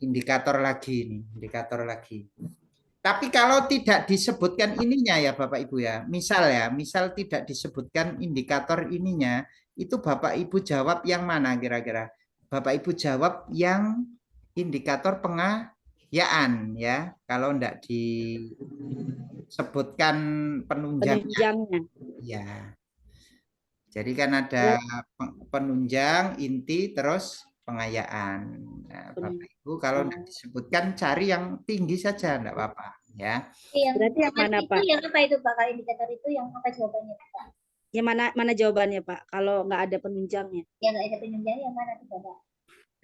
Indikator lagi nih, indikator lagi. Tapi kalau tidak disebutkan ininya ya Bapak Ibu ya, misal tidak disebutkan indikator ininya, itu Bapak Ibu jawab yang mana kira-kira? Bapak Ibu jawab yang indikator pengayaan ya, kalau tidak disebutkan penunjangnya. Ya. Jadi kan ada penunjang, inti, terus pengayaan. Nah, Bapak Ibu kalau tidak disebutkan cari yang tinggi saja, tidak apa-apa ya. Berarti yang mana Pak? Yang apa itu Pak? Kalau indikator itu yang apa jawabannya Pak? Yang mana jawabannya Pak? Kalau nggak ada penunjangnya? Yang nggak ada penunjangnya yang mana tuh Bapak?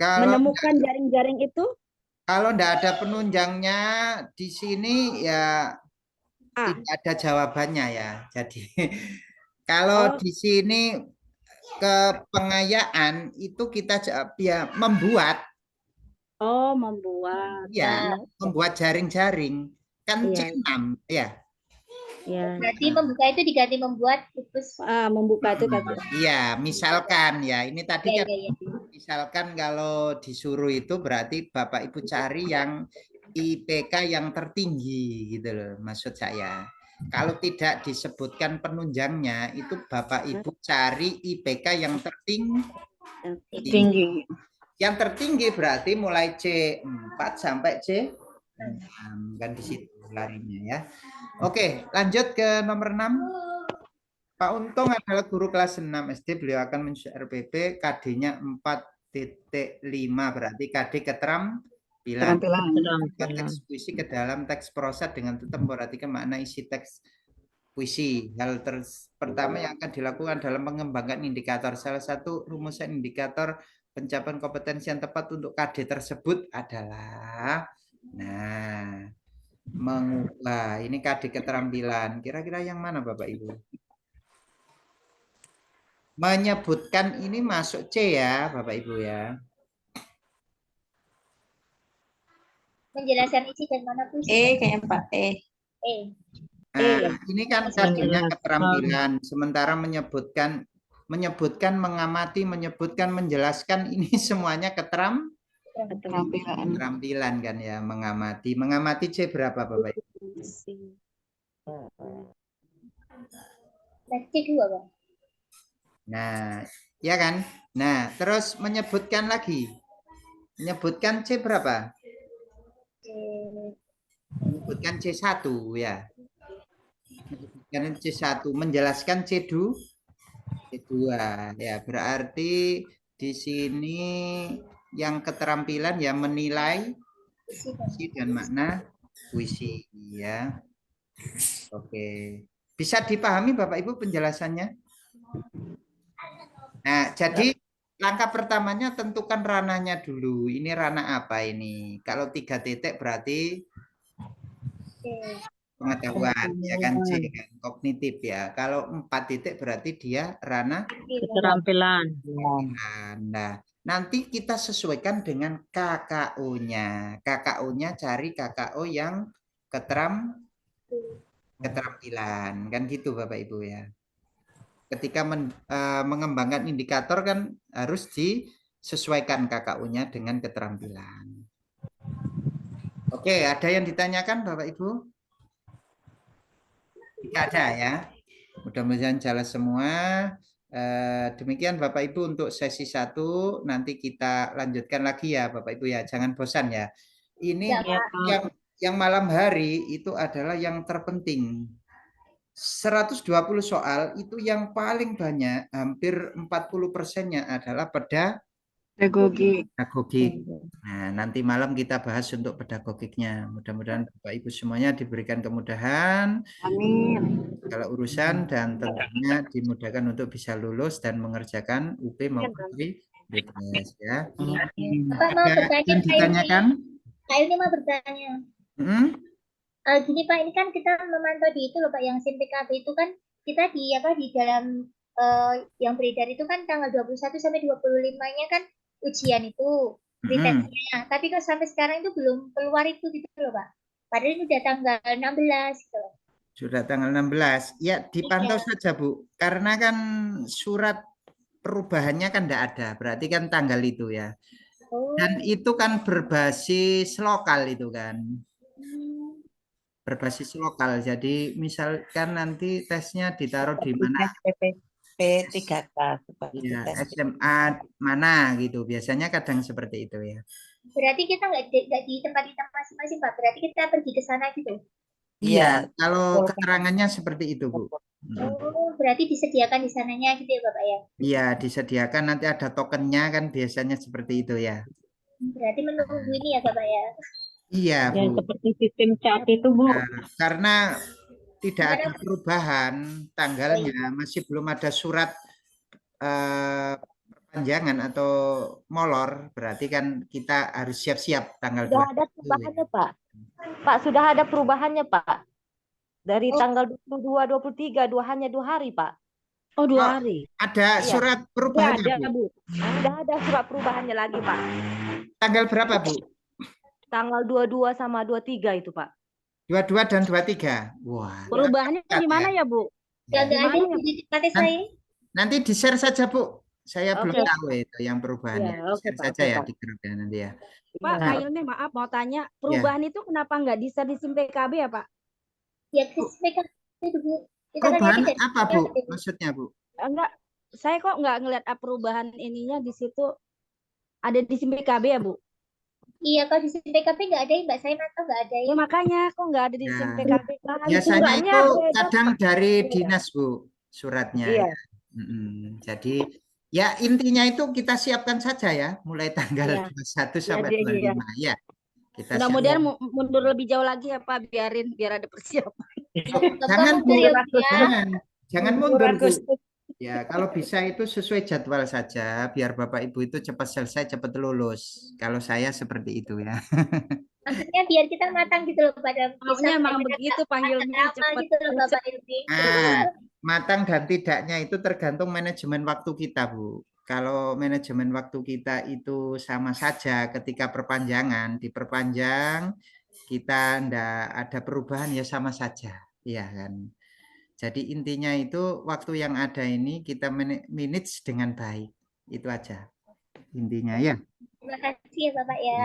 Kalau Menemukan jaring-jaring itu? Kalau tidak ada penunjangnya di sini ya tidak ada jawabannya ya. Jadi kalau di sini ke pengayaan itu kita ya membuat. Oh, membuat. Ya, membuat jaring-jaring. Kan C6 ya. Ya. Berarti membuka itu diganti membuat membuka itu kan. Iya, misalkan ya. Ini tadi kan misalkan kalau disuruh itu berarti Bapak Ibu cari yang IPK yang tertinggi gitu loh maksud saya. Kalau tidak disebutkan penunjangnya itu Bapak Ibu cari IPK yang tertinggi. Yang tertinggi berarti mulai C4 sampai C6 kan di situ larinya ya. Oke, lanjut ke nomor 6. Pak Untung adalah guru kelas 6 SD. Beliau akan men-share RPP KD-nya 4.5 berarti KD keterampilan. Teks puisi ke dalam teks prosa dengan tetap memperhatikan makna isi teks puisi. Hal pertama yang akan dilakukan dalam mengembangkan indikator. Salah satu rumusan indikator pencapaian kompetensi yang tepat untuk KD tersebut adalah mengubah. Ini KD keterampilan. Kira-kira yang mana Bapak Ibu? Menyebutkan ini masuk C ya Bapak Ibu ya. Menjelaskan isi dan mana puisi. Kayaknya Pak Ini kan KD-nya keterampilan. Sementara menyebutkan, mengamati, menyebutkan, menjelaskan ini semuanya keterampilan kan ya, mengamati. Mengamati C berapa Bapak Ibu? C2 Bang. Nah, ya kan? Nah, terus menyebutkan lagi. Menyebutkan C berapa? Menyebutkan C1 ya. Menyebutkan C1, menjelaskan C2. C2 ya, berarti di sini yang keterampilan ya menilai isi dan makna puisi ya. Oke. Bisa dipahami Bapak Ibu penjelasannya? Nah, jadi langkah pertamanya tentukan ranahnya dulu. Ini ranah apa ini? Kalau 3 titik berarti pengetahuan, ya kan C kan, kognitif ya. Kalau 4 titik berarti dia ranah keterampilan. Nah, nanti kita sesuaikan dengan KKO-nya. KKO-nya cari KKO yang keterampilan, kan gitu Bapak Ibu ya. Ketika mengembangkan indikator kan harus disesuaikan KKU-nya dengan keterampilan. Oke, ada yang ditanyakan Bapak Ibu? Tidak ada ya. Mudah-mudahan jelas semua. Demikian Bapak Ibu untuk sesi 1. Nanti kita lanjutkan lagi ya Bapak Ibu ya. Jangan bosan ya. Ini yang malam hari itu adalah yang terpenting. 120 soal itu yang paling banyak, hampir 40%-nya adalah Pedagogik. Nah, nanti malam kita bahas untuk pedagogiknya. Mudah-mudahan Bapak Ibu semuanya diberikan kemudahan. Amin. Segala urusan dan tentunya dimudahkan untuk bisa lulus dan mengerjakan UP maupun BPS ya. Bapak mau Ada bertanya, yang Pak ditanyakan? Pak Ilmi mau bertanya. Gini Pak, ini kan kita memantau di itu loh Pak, yang SIM-PKB itu kan kita di dalam yang beredar itu kan tanggal 21 sampai 25-nya kan ujian itu, pretestnya. Tapi kok sampai sekarang itu belum keluar itu gitu loh Pak. Padahal ini udah tanggal 16 gitu loh. Sudah tanggal 16. Ya, dipantau saja, Bu. Karena kan surat perubahannya kan tidak ada. Berarti kan tanggal itu ya. Dan itu kan berbasis lokal itu kan. Berbasis lokal. Jadi misalkan nanti tesnya ditaruh di mana? P3K. Ya, SMA mana gitu. Biasanya kadang seperti itu ya. Berarti kita nggak di tempat kita masing-masing Pak. Berarti kita pergi ke sana gitu. Iya, kalau keterangannya seperti itu, Bu. Oh, berarti disediakan di sananya gitu ya Bapak ya? Iya, disediakan nanti ada tokennya kan biasanya seperti itu ya. Berarti menunggu ini ya Bapak ya? Iya, Bu. Yang seperti sistem chat itu, Bu. Nah, karena tidak ada perubahan tanggalnya, masih belum ada surat perpanjangan atau molor, berarti kan kita harus siap-siap tanggal 2. Sudah ada perubahannya, Pak. Pak, sudah ada perubahannya, Pak. Dari tanggal 22, 23, hanya 2 hari, Pak. Oh, 2 hari. Ada surat perubahannya, ada, Bu? Sudah ada surat perubahannya lagi, Pak. Tanggal berapa, Bu? Tanggal 22 sama 23 itu, Pak. 22 dan 23. Wah. Perubahannya di mana ya, Bu? Yang ada di tempatnya saya. Nanti di-share saja, Bu. Saya belum Oke. tahu itu yang perubahannya. Ya, oke, Share Pak, saja oke, ya Pak. di grup ya nanti ya. Pak, Kak Ilmi, maaf mau tanya, perubahan itu kenapa nggak di-share di SIM PKB ya, Pak? Ya, PKB itu Bu. Perubahan apa, Bu? Maksudnya, Bu? Enggak, saya kok nggak ngeliat perubahan ininya di situ ada di SIM PKB ya, Bu? Iya, kalau di SIM PKB nggak ada, Mbak. Saya mantau nggak ada. Ya makanya kok nggak ada di SIM PKB. Biasanya itu kadang dari dinas, Bu, suratnya. Iya. Ya. Jadi ya intinya itu kita siapkan saja ya, mulai tanggal 21 sampai 25 ya. Kita mudah-mudahan mundur lebih jauh lagi ya Pak, biar ada persiapan. Jangan Bu, jangan mundur Bu. Ya, kalau bisa itu sesuai jadwal saja, biar Bapak Ibu itu cepat selesai, cepat lulus. Kalau saya seperti itu ya. Maksudnya biar kita matang gitu loh pada maunya emang begitu panggilnya cepat gitu loh Bapak Ilmi. Matang dan tidaknya itu tergantung manajemen waktu kita, Bu. Kalau manajemen waktu kita itu sama saja ketika perpanjangan, diperpanjang, kita ndak ada perubahan ya sama saja, ya kan. Jadi intinya itu waktu yang ada ini kita manage dengan baik, itu aja intinya ya. Terima kasih ya Bapak ya.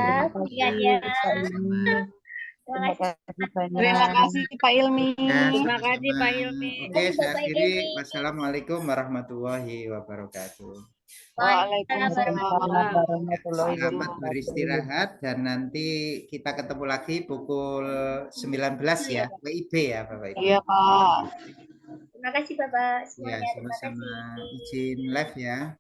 Terima kasih Pak Ilmi. Terima kasih Pak Ilmi. Oke, saya akhiri. Wassalamualaikum warahmatullahi wabarakatuh. Waalaikumsalam warahmatullahi Selamat beristirahat dan nanti kita ketemu lagi pukul 19 ya, WIB ya Bapak Ibu. Iya Pak. Terima kasih Bapak Ya, semuanya. sama-sama. Izin live ya.